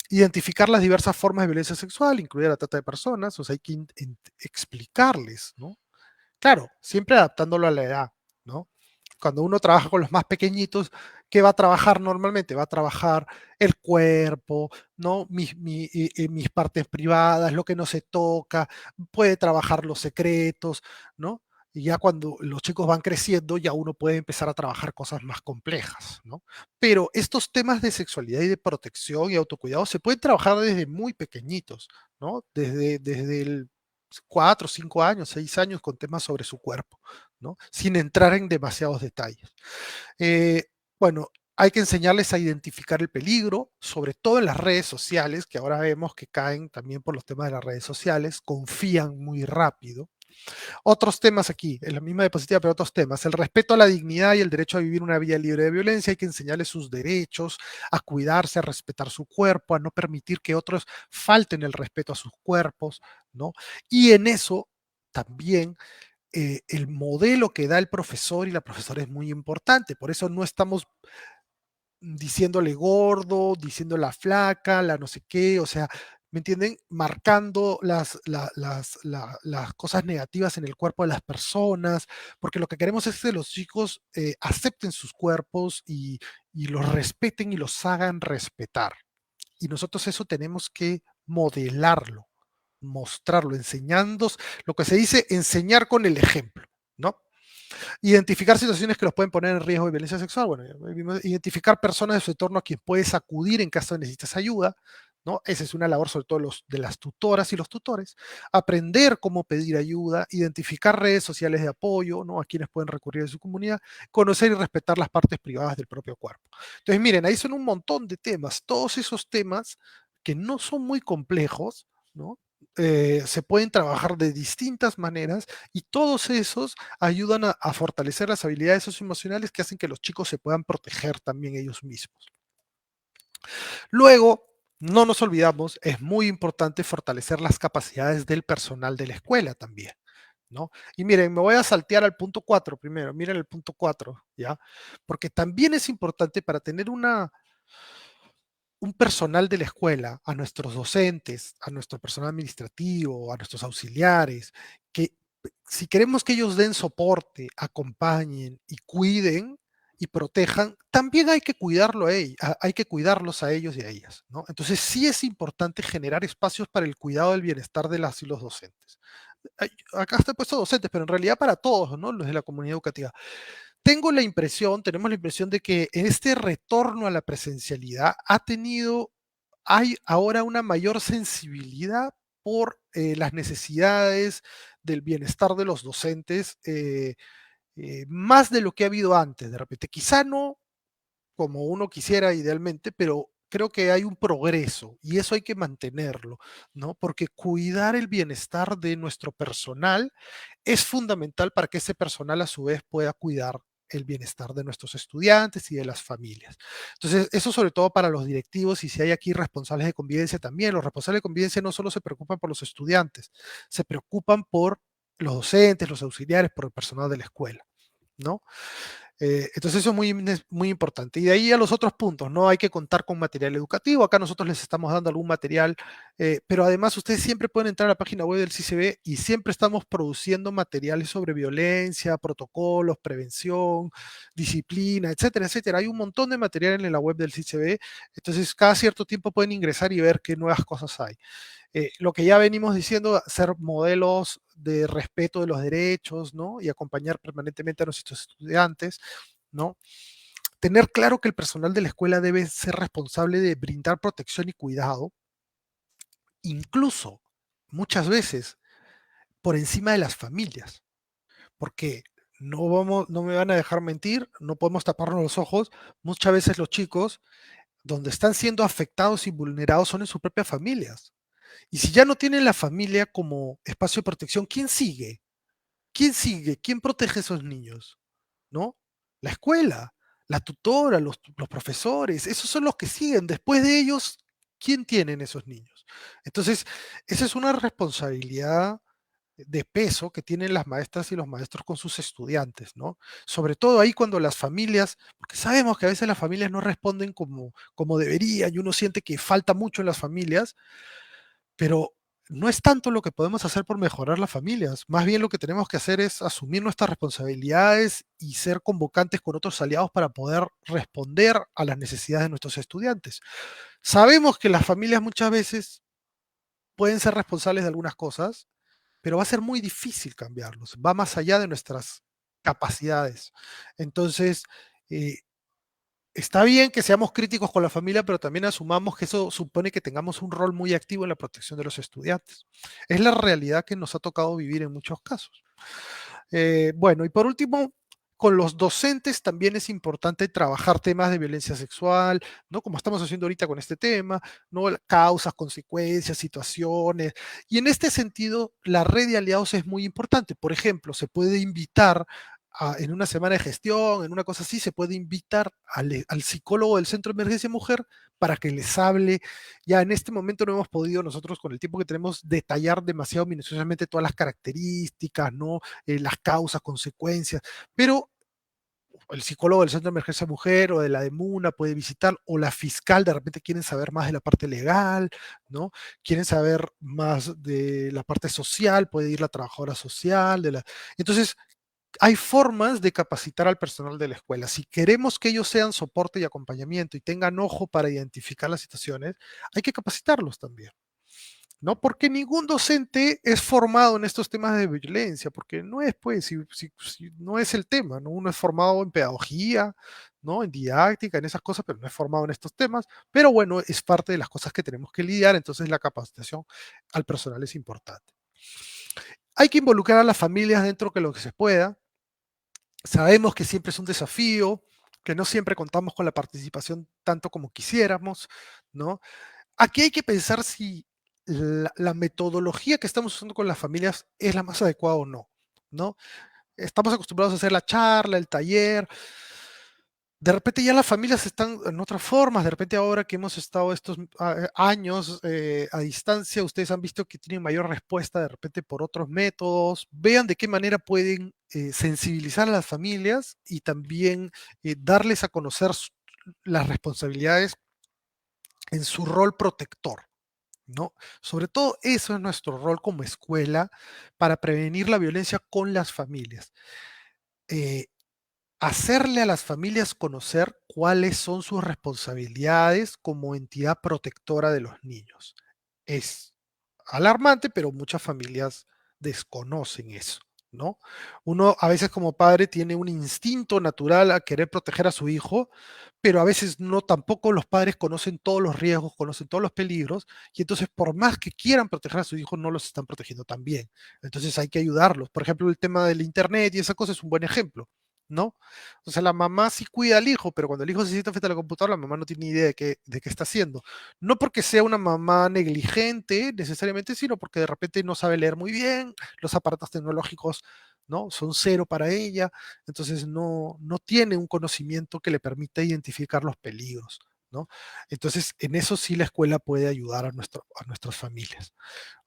Identificar las diversas formas de violencia sexual, incluida la trata de personas, o sea, hay que explicarles, ¿no? Claro, siempre adaptándolo a la edad, ¿no? Cuando uno trabaja con los más pequeñitos, ¿qué va a trabajar normalmente? Va a trabajar el cuerpo, ¿no? Mis partes privadas, lo que no se toca, puede trabajar los secretos, ¿no? Y ya cuando los chicos van creciendo, ya uno puede empezar a trabajar cosas más complejas, ¿no? Pero estos temas de sexualidad y de protección y autocuidado se pueden trabajar desde muy pequeñitos, ¿no? Desde el 4, 5 años, 6 años con temas sobre su cuerpo, ¿no? Sin entrar en demasiados detalles. Eh, bueno, hay que enseñarles a identificar el peligro, sobre todo en las redes sociales, que ahora vemos que caen también por los temas de las redes sociales, confían muy rápido. Otros temas aquí, en la misma diapositiva, pero otros temas. El respeto a la dignidad y el derecho a vivir una vida libre de violencia. Hay que enseñarles sus derechos, a cuidarse, a respetar su cuerpo, a no permitir que otros falten el respeto a sus cuerpos, ¿no? Y en eso también el modelo que da el profesor y la profesora es muy importante. Por eso no estamos diciéndole gordo, diciéndola flaca, la no sé qué, o sea, ¿me entienden? Marcando las cosas negativas en el cuerpo de las personas, porque lo que queremos es que los chicos acepten sus cuerpos y los respeten y los hagan respetar. Y nosotros eso tenemos que modelarlo, mostrarlo, enseñando, lo que se dice enseñar con el ejemplo, ¿no? Identificar situaciones que los pueden poner en riesgo de violencia sexual. Bueno, identificar personas de su entorno a quien puedes acudir en caso de necesites ayuda, ¿no? Esa es una labor sobre todo de las tutoras y los tutores. Aprender cómo pedir ayuda, identificar redes sociales de apoyo, ¿no? A quienes pueden recurrir en su comunidad, conocer y respetar las partes privadas del propio cuerpo. Entonces, miren, ahí son un montón de temas. Todos esos temas que no son muy complejos, ¿no? Se pueden trabajar de distintas maneras y todos esos ayudan a fortalecer las habilidades socioemocionales que hacen que los chicos se puedan proteger también ellos mismos. Luego, no nos olvidamos, es muy importante fortalecer las capacidades del personal de la escuela también, ¿no? Y miren, me voy a saltear al punto 4 primero, miren el punto 4, ¿ya? Porque también es importante para tener un personal de la escuela, a nuestros docentes, a nuestro personal administrativo, a nuestros auxiliares, que si queremos que ellos den soporte, acompañen y cuiden y protejan, también hay que cuidarlo hay que cuidarlos a ellos y a ellas, ¿no? Entonces sí es importante generar espacios para el cuidado del bienestar de las y los docentes. Acá está puesto docentes, pero en realidad para todos, ¿no? Los de la comunidad educativa. Tenemos la impresión de que en este retorno a la presencialidad hay ahora una mayor sensibilidad por las necesidades del bienestar de los docentes, más de lo que ha habido antes, de repente. Quizá no como uno quisiera idealmente, pero creo que hay un progreso y eso hay que mantenerlo, ¿no? Porque cuidar el bienestar de nuestro personal es fundamental para que ese personal a su vez pueda cuidar el bienestar de nuestros estudiantes y de las familias. Entonces, eso sobre todo para los directivos y si hay aquí responsables de convivencia también. Los responsables de convivencia no solo se preocupan por los estudiantes, se preocupan por los docentes, los auxiliares, por el personal de la escuela, ¿no? Entonces eso es muy importante. Y de ahí a los otros puntos, ¿no? Hay que contar con material educativo. Acá nosotros les estamos dando algún material, pero además ustedes siempre pueden entrar a la página web del CICB y siempre estamos produciendo materiales sobre violencia, protocolos, prevención, disciplina, etcétera, etcétera. Hay un montón de material en la web del CICB. Entonces cada cierto tiempo pueden ingresar y ver qué nuevas cosas hay. Lo que ya venimos diciendo, ser modelos de respeto de los derechos, ¿no? Y acompañar permanentemente a nuestros estudiantes, ¿no? Tener claro que el personal de la escuela debe ser responsable de brindar protección y cuidado, incluso muchas veces por encima de las familias, porque no me van a dejar mentir, no podemos taparnos los ojos, muchas veces los chicos donde están siendo afectados y vulnerados son en sus propias familias. Y si ya no tienen la familia como espacio de protección, ¿quién sigue? ¿Quién sigue? ¿Quién protege a esos niños? ¿No? La escuela, la tutora, los profesores, esos son los que siguen. Después de ellos, ¿quién tienen esos niños? Entonces, esa es una responsabilidad de peso que tienen las maestras y los maestros con sus estudiantes, ¿no? Sobre todo ahí cuando las familias, porque sabemos que a veces las familias no responden como deberían y uno siente que falta mucho en las familias, pero no es tanto lo que podemos hacer por mejorar las familias, más bien lo que tenemos que hacer es asumir nuestras responsabilidades y ser convocantes con otros aliados para poder responder a las necesidades de nuestros estudiantes. Sabemos que las familias muchas veces pueden ser responsables de algunas cosas, pero va a ser muy difícil cambiarlos, va más allá de nuestras capacidades. Entonces, eh, está bien que seamos críticos con la familia, pero también asumamos que eso supone que tengamos un rol muy activo en la protección de los estudiantes. Es la realidad que nos ha tocado vivir en muchos casos. Bueno, y por último, con los docentes también es importante trabajar temas de violencia sexual, ¿no? Como estamos haciendo ahorita con este tema, ¿no? Causas, consecuencias, situaciones. Y en este sentido, la red de aliados es muy importante. Por ejemplo, se puede invitar en una semana de gestión, en una cosa así, se puede invitar al psicólogo del Centro de Emergencia Mujer para que les hable. Ya en este momento no hemos podido nosotros, con el tiempo que tenemos, detallar demasiado minuciosamente todas las características, ¿no? Las causas, consecuencias, pero el psicólogo del Centro de Emergencia Mujer o de la de MUNA puede visitar, o la fiscal de repente quieren saber más de la parte legal, ¿no? Quieren saber más de la parte social, puede ir la trabajadora social, Entonces, hay formas de capacitar al personal de la escuela. Si queremos que ellos sean soporte y acompañamiento y tengan ojo para identificar las situaciones, hay que capacitarlos también. ¿No? Porque ningún docente es formado en estos temas de violencia, porque no es, pues, si no es el tema, ¿no? Uno es formado en pedagogía, ¿no? En didáctica, en esas cosas, pero no es formado en estos temas. Pero bueno, es parte de las cosas que tenemos que lidiar, entonces la capacitación al personal es importante. Hay que involucrar a las familias dentro de lo que se pueda. Sabemos que siempre es un desafío, que no siempre contamos con la participación tanto como quisiéramos, ¿no? Aquí hay que pensar si la metodología que estamos usando con las familias es la más adecuada o no, ¿no? Estamos acostumbrados a hacer la charla, el taller. De repente ya las familias están en otras formas. De repente ahora que hemos estado estos años a distancia, ustedes han visto que tienen mayor respuesta de repente por otros métodos. Vean de qué manera pueden sensibilizar a las familias y también darles a conocer las responsabilidades en su rol protector, ¿no? Sobre todo eso es nuestro rol como escuela para prevenir la violencia con las familias. Eh, Hacerle a las familias conocer cuáles son sus responsabilidades como entidad protectora de los niños. Es alarmante, pero muchas familias desconocen eso, ¿no? Uno a veces como padre tiene un instinto natural a querer proteger a su hijo, pero a veces no, tampoco los padres conocen todos los riesgos, conocen todos los peligros, y entonces por más que quieran proteger a su hijo, no los están protegiendo tan bien. Entonces hay que ayudarlos. Por ejemplo, el tema del internet y esa cosa es un buen ejemplo, ¿no? O sea, la mamá sí cuida al hijo, pero cuando el hijo se sienta frente a la computadora, la mamá no tiene ni idea de qué está haciendo. No porque sea una mamá negligente necesariamente, sino porque de repente no sabe leer muy bien, los aparatos tecnológicos, ¿no? Son cero para ella, entonces no tiene un conocimiento que le permita identificar los peligros, ¿no? Entonces, en eso sí la escuela puede ayudar a nuestras familias,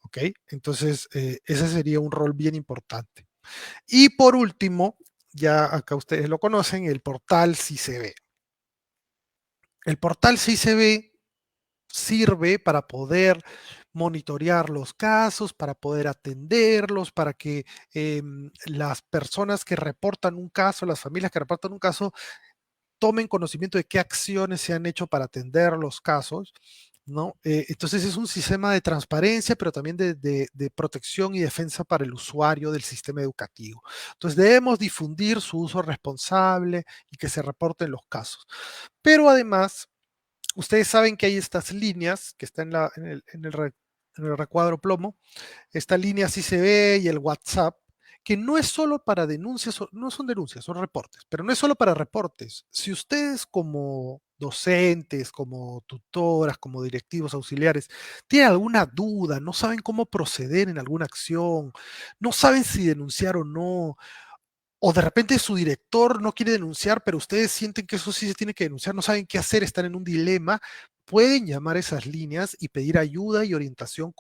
¿ok? Entonces, ese sería un rol bien importante. Y por último, ya acá ustedes lo conocen, el portal Sí se ve. El portal Sí se ve sirve para poder monitorear los casos, para poder atenderlos, para que las personas que reportan un caso, las familias que reportan un caso, tomen conocimiento de qué acciones se han hecho para atender los casos, ¿no? Entonces es un sistema de transparencia, pero también de protección y defensa para el usuario del sistema educativo. Entonces debemos difundir su uso responsable y que se reporten los casos. Pero además, ustedes saben que hay estas líneas que están en el recuadro plomo. Esta línea Sí se ve y el WhatsApp, que no es solo para denuncias, no son denuncias, son reportes, pero no es solo para reportes. Si ustedes como docentes, como tutoras, como directivos auxiliares, tienen alguna duda, no saben cómo proceder en alguna acción, no saben si denunciar o no, o de repente su director no quiere denunciar, pero ustedes sienten que eso sí se tiene que denunciar, no saben qué hacer, están en un dilema, pueden llamar a esas líneas y pedir ayuda y orientación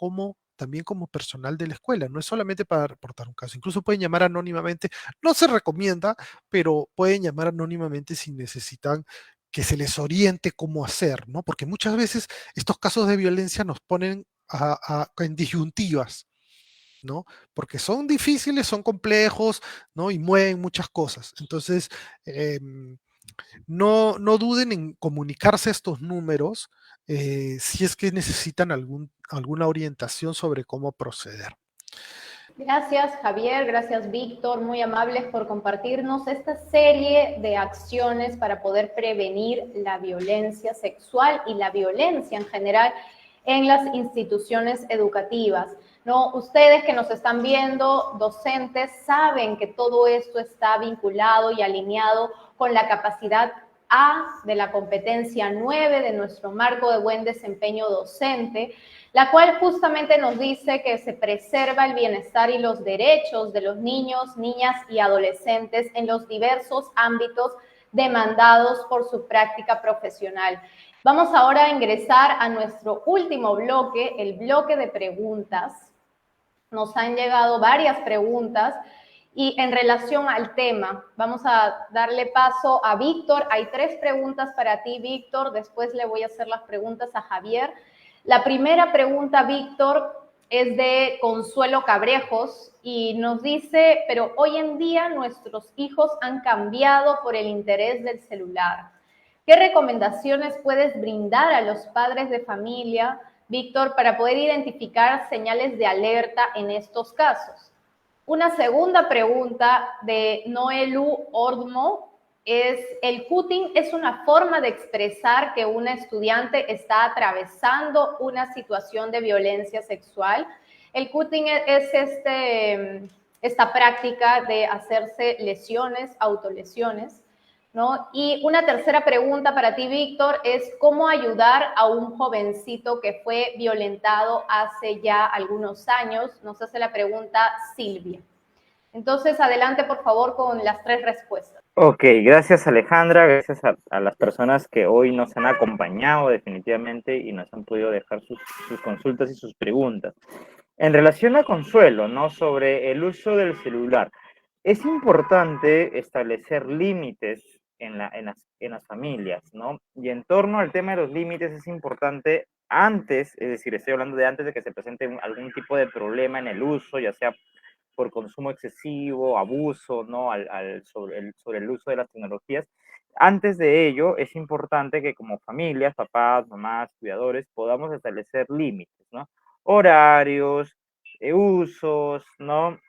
también como personal de la escuela. No es solamente para reportar un caso, incluso pueden llamar anónimamente. No se recomienda, pero pueden llamar anónimamente si necesitan que se les oriente cómo hacer, ¿no? Porque muchas veces estos casos de violencia nos ponen en disyuntivas, ¿no? Porque son difíciles, son complejos, ¿no? Y mueven muchas cosas. Entonces, no duden en comunicarse estos números si es que necesitan alguna orientación sobre cómo proceder. Gracias, Javier. Gracias, Víctor. Muy amables por compartirnos esta serie de acciones para poder prevenir la violencia sexual y la violencia en general en las instituciones educativas. No, ustedes que nos están viendo, docentes, saben que todo esto está vinculado y alineado con la capacidad A de la competencia 9 de nuestro marco de buen desempeño docente, la cual justamente nos dice que se preserva el bienestar y los derechos de los niños, niñas y adolescentes en los diversos ámbitos demandados por su práctica profesional. Vamos ahora a ingresar a nuestro último bloque, el bloque de preguntas. Nos han llegado varias preguntas Y en relación al tema, vamos a darle paso a Víctor. Hay 3 preguntas para ti, Víctor. Después le voy a hacer las preguntas a Javier. La primera pregunta, Víctor, es de Consuelo Cabrejos y nos dice, pero hoy en día nuestros hijos han cambiado por el interés del celular. ¿Qué recomendaciones puedes brindar a los padres de familia, Víctor, para poder identificar señales de alerta en estos casos? Una segunda pregunta de Noelu Ordmo es, ¿el cutting es una forma de expresar que una estudiante está atravesando una situación de violencia sexual? El cutting es esta práctica de hacerse lesiones, autolesiones, ¿no? Y una tercera pregunta para ti, Víctor, es cómo ayudar a un jovencito que fue violentado hace ya algunos años. Nos hace la pregunta Silvia. Entonces, adelante, por favor, con las 3 respuestas. Ok, gracias Alejandra, gracias a las personas que hoy nos han acompañado definitivamente y nos han podido dejar sus consultas y sus preguntas. En relación a Consuelo, ¿no? Sobre el uso del celular, es importante establecer límites en las familias, ¿no? Y en torno al tema de los límites es importante antes, es decir, estoy hablando de antes de que se presente algún tipo de problema en el uso, ya sea por consumo excesivo, abuso, ¿no? Sobre el uso de las tecnologías. Antes de ello, es importante que como familias, papás, mamás, cuidadores, podamos establecer límites, ¿no? Horarios, usos, ¿no?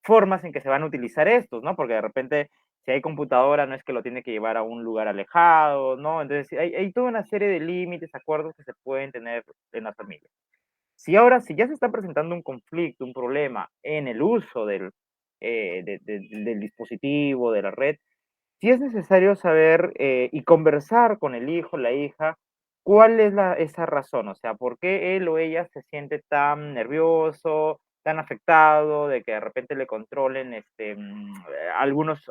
Formas en que se van a utilizar estos, ¿no? Porque de repente, si hay computadora, no es que lo tiene que llevar a un lugar alejado, ¿no? Entonces, hay toda una serie de límites, acuerdos que se pueden tener en la familia. Si ya se está presentando un conflicto, un problema en el uso del dispositivo, de la red, sí es necesario saber y conversar con el hijo, la hija, cuál es esa razón, o sea, por qué él o ella se siente tan nervioso, tan afectado, de que de repente le controlen algunos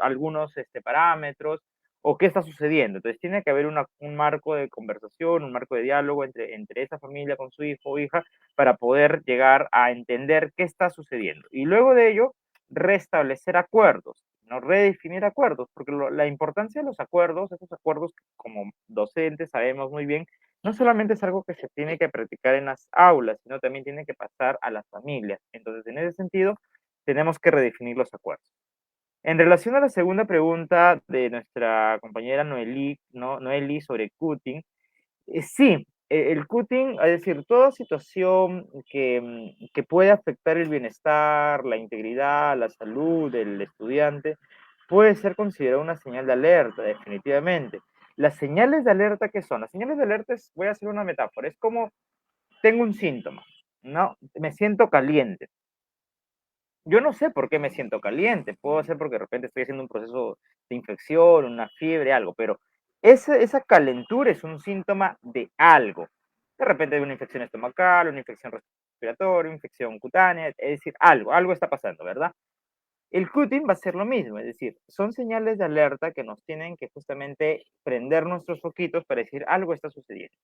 parámetros, o qué está sucediendo. Entonces tiene que haber un marco de conversación, un marco de diálogo entre esa familia con su hijo o hija para poder llegar a entender qué está sucediendo. Y luego de ello, restablecer acuerdos, no redefinir acuerdos, porque la importancia de los acuerdos, esos acuerdos que como docentes sabemos muy bien, no solamente es algo que se tiene que practicar en las aulas, sino también tiene que pasar a las familias. Entonces, en ese sentido, tenemos que redefinir los acuerdos. En relación a la segunda pregunta de nuestra compañera Noeli, ¿no? Noeli sobre cutting, sí, el cutting, es decir, toda situación que puede afectar el bienestar, la integridad, la salud del estudiante, puede ser considerada una señal de alerta, definitivamente. Las señales de alerta, ¿qué son? Las señales de alerta voy a hacer una metáfora, es como tengo un síntoma, ¿no? Me siento caliente. Yo no sé por qué me siento caliente, puedo ser porque de repente estoy haciendo un proceso de infección, una fiebre, algo, pero esa calentura es un síntoma de algo. De repente hay una infección estomacal, una infección respiratoria, una infección cutánea, es decir, algo está pasando, ¿verdad? El cutting va a ser lo mismo, es decir, son señales de alerta que nos tienen que justamente prender nuestros foquitos para decir algo está sucediendo.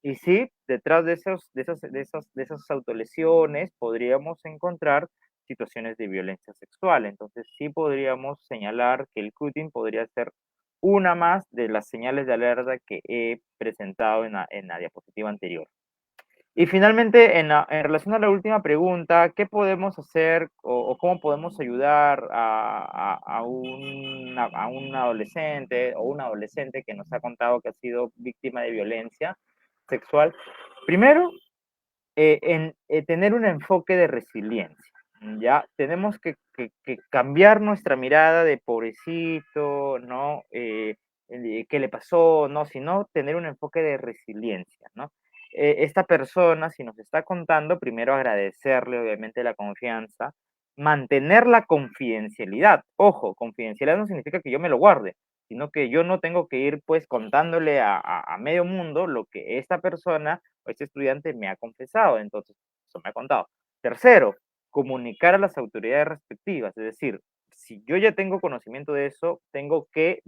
Y sí, detrás de esas autolesiones podríamos encontrar situaciones de violencia sexual. Entonces sí podríamos señalar que el cutting podría ser una más de las señales de alerta que he presentado en la diapositiva anterior. Y finalmente, en relación a la última pregunta, ¿qué podemos hacer o cómo podemos ayudar a un adolescente o una adolescente que nos ha contado que ha sido víctima de violencia sexual? Primero, tener un enfoque de resiliencia. Ya tenemos que cambiar nuestra mirada de pobrecito, ¿no? ¿Qué le pasó? No, sino tener un enfoque de resiliencia, ¿no? Esta persona, si nos está contando, primero agradecerle obviamente la confianza, mantener la confidencialidad. Ojo, confidencialidad no significa que yo me lo guarde, sino que yo no tengo que ir pues contándole a medio mundo lo que esta persona o este estudiante me ha confesado, entonces eso me ha contado. Tercero, comunicar a las autoridades respectivas, es decir, si yo ya tengo conocimiento de eso, tengo que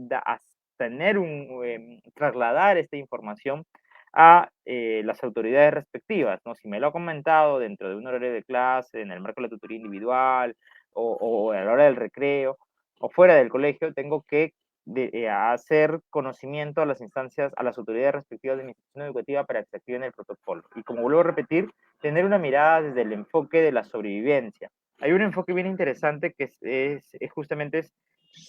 trasladar esta información a las autoridades respectivas, ¿no? Si me lo ha comentado dentro de un horario de clase, en el marco de la tutoría individual, o a la hora del recreo o fuera del colegio, tengo que hacer conocimiento a las instancias, a las autoridades respectivas de mi institución educativa para que se activen el protocolo. Y como vuelvo a repetir, tener una mirada desde el enfoque de la sobrevivencia. Hay un enfoque bien interesante que es justamente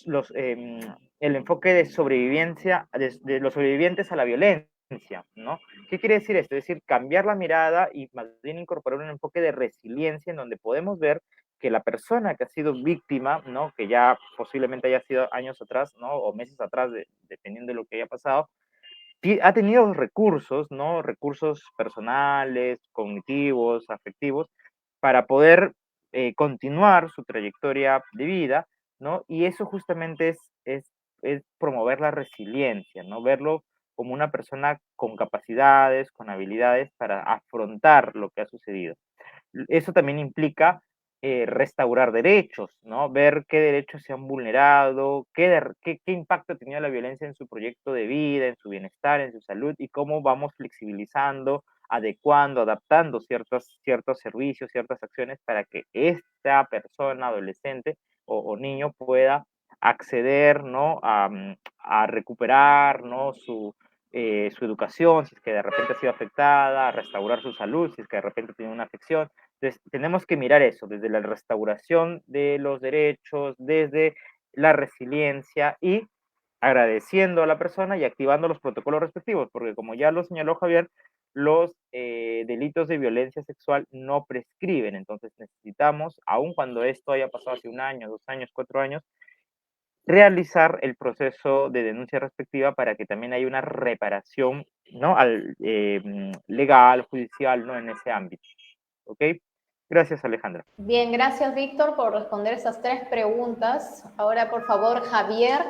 los, el enfoque de sobrevivencia, de los sobrevivientes a la violencia, ¿no? ¿Qué quiere decir esto? Es decir, cambiar la mirada y más bien incorporar un enfoque de resiliencia en donde podemos ver que la persona que ha sido víctima, ¿no? Que ya posiblemente haya sido años atrás, ¿no? O meses atrás, dependiendo de lo que haya pasado, ha tenido recursos, ¿no? Recursos personales, cognitivos, afectivos, para poder continuar su trayectoria de vida, ¿no? Y eso justamente es promover la resiliencia, ¿no? Verlo como una persona con capacidades, con habilidades para afrontar lo que ha sucedido. Eso también implica restaurar derechos, ¿no? Ver qué derechos se han vulnerado, qué impacto ha tenido la violencia en su proyecto de vida, en su bienestar, en su salud y cómo vamos flexibilizando, adecuando, adaptando ciertos servicios, ciertas acciones para que esta persona, adolescente o niño pueda acceder, ¿no? A recuperar, ¿no? Su educación, si es que de repente ha sido afectada, a restaurar su salud, si es que de repente tiene una afección. Entonces, tenemos que mirar eso, desde la restauración de los derechos, desde la resiliencia y agradeciendo a la persona y activando los protocolos respectivos, porque como ya lo señaló Javier, los delitos de violencia sexual no prescriben, entonces necesitamos, aun cuando esto haya pasado hace 1 año, 2 años, 4 años, realizar el proceso de denuncia respectiva para que también haya una reparación, ¿no? Legal, judicial, ¿no? En ese ámbito. ¿Ok? Gracias, Alejandra. Bien, gracias Víctor por responder esas 3 preguntas. Ahora, por favor, Javier,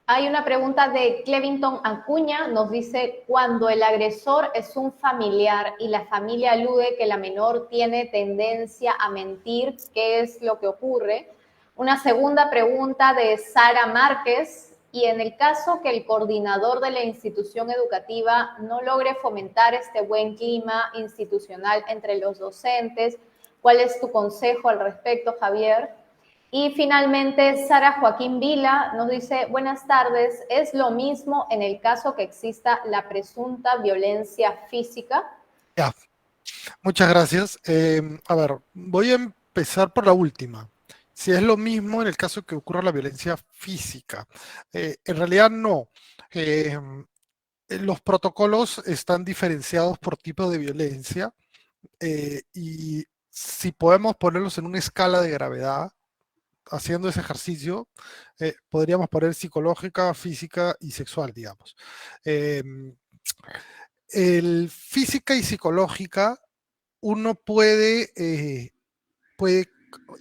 hay una pregunta de Clevington Acuña, nos dice, cuando el agresor es un familiar y la familia alude que la menor tiene tendencia a mentir, ¿qué es lo que ocurre? Una segunda pregunta de Sara Márquez, y en el caso que el coordinador de la institución educativa no logre fomentar este buen clima institucional entre los docentes, ¿cuál es tu consejo al respecto, Javier? Y finalmente, Sara Joaquín Vila nos dice, buenas tardes, ¿es lo mismo en el caso que exista la presunta violencia física? Ya, muchas gracias. A ver, voy a empezar por la última. Si es lo mismo en el caso que ocurra la violencia física. En realidad no. Los protocolos están diferenciados por tipo de violencia y si podemos ponerlos en una escala de gravedad, haciendo ese ejercicio, podríamos poner psicológica, física y sexual, digamos. El física y psicológica, uno puede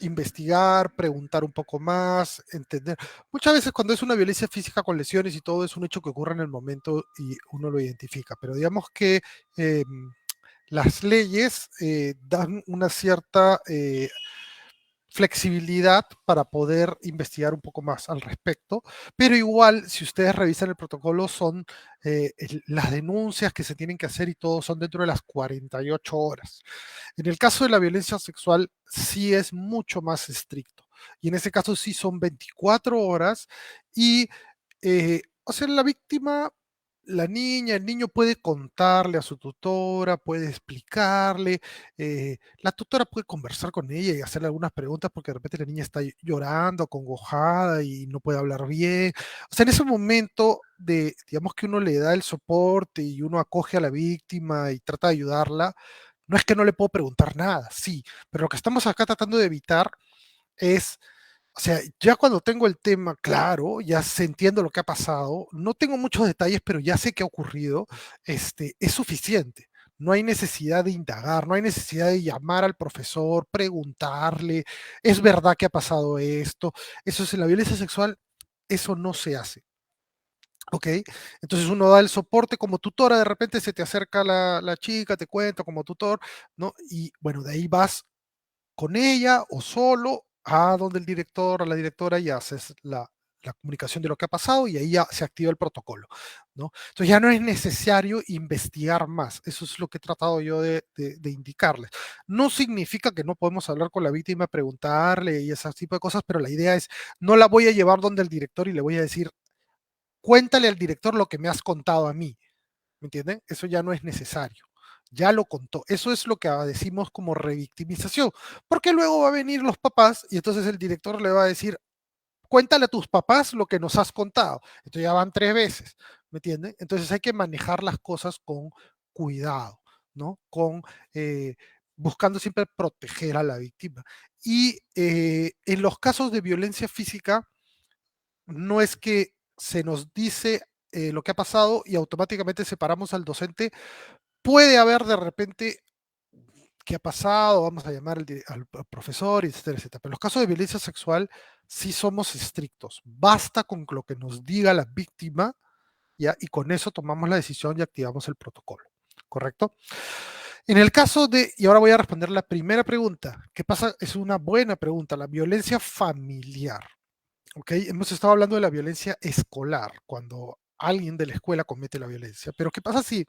investigar, preguntar un poco más, entender. Muchas veces cuando es una violencia física con lesiones y todo es un hecho que ocurre en el momento y uno lo identifica, pero digamos que eh, las leyes dan una cierta flexibilidad para poder investigar un poco más al respecto, pero igual, si ustedes revisan el protocolo, son las denuncias que se tienen que hacer y todo son dentro de las 48 horas. En el caso de la violencia sexual, sí es mucho más estricto. Y en ese caso sí son 24 horas y, o sea, la víctima, la niña, el niño puede contarle a su tutora, puede explicarle, la tutora puede conversar con ella y hacerle algunas preguntas porque de repente la niña está llorando, acongojada y no puede hablar bien. O sea, en ese momento de, digamos que uno le da el soporte y uno acoge a la víctima y trata de ayudarla, no es que no le puedo preguntar nada, sí, pero lo que estamos acá tratando de evitar es, o sea, ya cuando tengo el tema claro, ya sé, entiendo lo que ha pasado, no tengo muchos detalles, pero ya sé qué ha ocurrido, es suficiente. No hay necesidad de indagar, no hay necesidad de llamar al profesor, preguntarle, ¿es verdad que ha pasado esto? Eso es en la violencia sexual, eso no se hace. ¿Ok? Entonces uno da el soporte como tutora, de repente se te acerca la chica, te cuenta como tutor, ¿no? Y bueno, de ahí vas con ella o solo a donde el director o la directora y haces la comunicación de lo que ha pasado y ahí ya se activa el protocolo, ¿no? Entonces ya no es necesario investigar más. Eso es lo que he tratado yo de indicarles. No significa que no podemos hablar con la víctima, preguntarle y ese tipo de cosas, pero la idea es, no la voy a llevar donde el director y le voy a decir, cuéntale al director lo que me has contado a mí. ¿Me entienden? Eso ya no es necesario. Ya lo contó. Eso es lo que decimos como revictimización. Porque luego va a venir los papás y entonces el director le va a decir, cuéntale a tus papás lo que nos has contado. Entonces ya van 3 veces. ¿Me entienden? Entonces hay que manejar las cosas con cuidado, ¿no? Buscando siempre proteger a la víctima. Y en los casos de violencia física, no es que se nos dice lo que ha pasado y automáticamente separamos al docente. Puede haber de repente qué ha pasado, vamos a llamar al profesor, etcétera, etcétera. Pero en los casos de violencia sexual sí somos estrictos. Basta con lo que nos diga la víctima, ¿ya? Y con eso tomamos la decisión y activamos el protocolo. ¿Correcto? En el caso de, y ahora voy a responder la primera pregunta, ¿qué pasa? Es una buena pregunta, la violencia familiar. ¿Ok? Hemos estado hablando de la violencia escolar, cuando alguien de la escuela comete la violencia. Pero ¿qué pasa si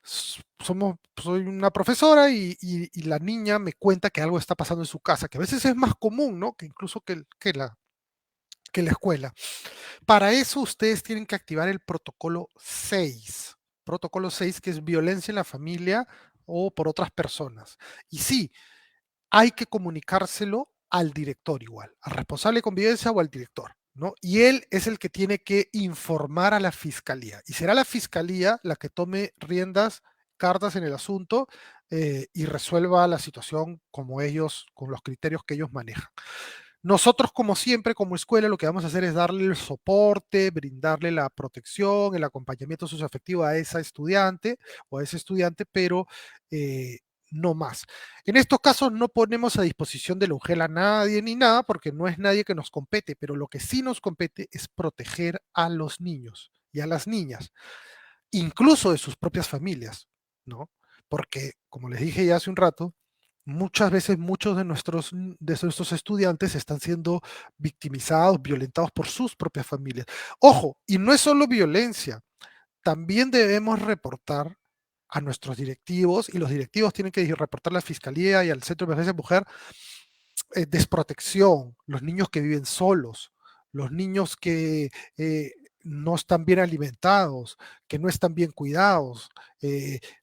soy una profesora y la niña me cuenta que algo está pasando en su casa, que a veces es más común, ¿no? Que incluso que la escuela? Para eso ustedes tienen que activar el protocolo 6. Protocolo 6, que es violencia en la familia o por otras personas. Y sí, hay que comunicárselo al director igual, al responsable de convivencia o al director, ¿no? Y él es el que tiene que informar a la fiscalía. Y será la fiscalía la que tome riendas, cartas en el asunto y resuelva la situación como ellos, con los criterios que ellos manejan. Nosotros, como siempre, como escuela, lo que vamos a hacer es darle el soporte, brindarle la protección, el acompañamiento socioafectivo a esa estudiante o a ese estudiante, pero no más. En estos casos no ponemos a disposición de la UGEL a nadie ni nada, porque no es nadie que nos compete, pero lo que sí nos compete es proteger a los niños y a las niñas, incluso de sus propias familias, ¿no? Porque, como les dije ya hace un rato, muchas veces muchos de nuestros estudiantes están siendo victimizados, violentados por sus propias familias. Ojo, y no es solo violencia, también debemos reportar a nuestros directivos y los directivos tienen que reportar a la Fiscalía y al Centro de Emergencia Mujer desprotección, los niños que viven solos, los niños que no están bien alimentados, que no están bien cuidados,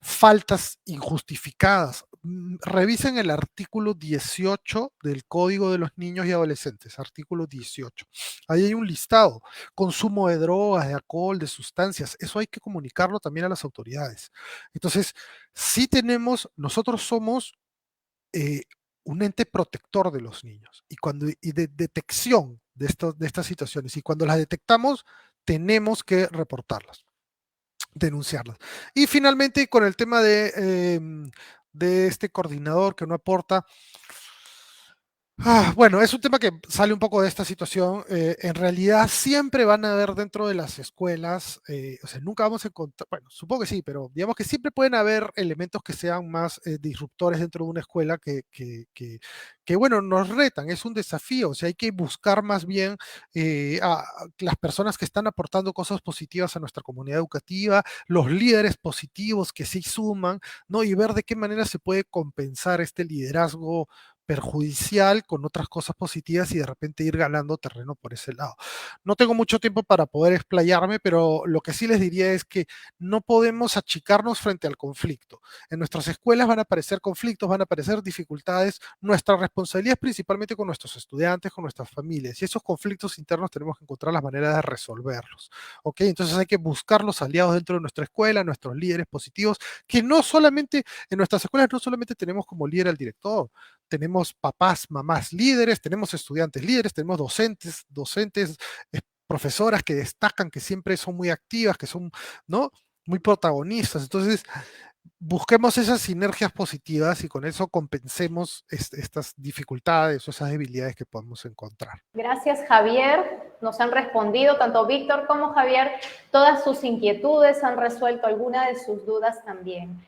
faltas injustificadas. Revisen el artículo 18 del Código de los Niños y Adolescentes, artículo 18. Ahí hay un listado, consumo de drogas, de alcohol, de sustancias. Eso hay que comunicarlo también a las autoridades. Entonces, sí nosotros somos eh, un ente protector de los niños y de detección de estas situaciones. Y cuando las detectamos, tenemos que reportarlas, denunciarlas. Y finalmente, con el tema de este coordinador que no aporta. Bueno, es un tema que sale un poco de esta situación. En realidad siempre van a haber dentro de las escuelas, o sea, nunca vamos a encontrar, bueno, supongo que sí, pero digamos que siempre pueden haber elementos que sean más disruptores dentro de una escuela que, bueno, nos retan, es un desafío, o sea, hay que buscar más bien a las personas que están aportando cosas positivas a nuestra comunidad educativa, los líderes positivos que sí suman, ¿no? Y ver de qué manera se puede compensar este liderazgo perjudicial con otras cosas positivas y de repente ir ganando terreno por ese lado. No tengo mucho tiempo para poder explayarme, pero lo que sí les diría es que no podemos achicarnos frente al conflicto. En nuestras escuelas van a aparecer conflictos, van a aparecer dificultades. Nuestra responsabilidad es principalmente con nuestros estudiantes, con nuestras familias, y esos conflictos internos tenemos que encontrar las maneras de resolverlos. ¿Ok? Entonces hay que buscar los aliados dentro de nuestra escuela, nuestros líderes positivos, que no solamente en nuestras escuelas no solamente tenemos como líder al director, tenemos papás, mamás líderes, tenemos estudiantes líderes, tenemos docentes, profesoras que destacan, que siempre son muy activas, que son, ¿no? Muy protagonistas. Entonces, busquemos esas sinergias positivas y con eso compensemos estas dificultades o esas debilidades que podemos encontrar. Gracias, Javier. Nos han respondido tanto Víctor como Javier todas sus inquietudes, han resuelto algunas de sus dudas también.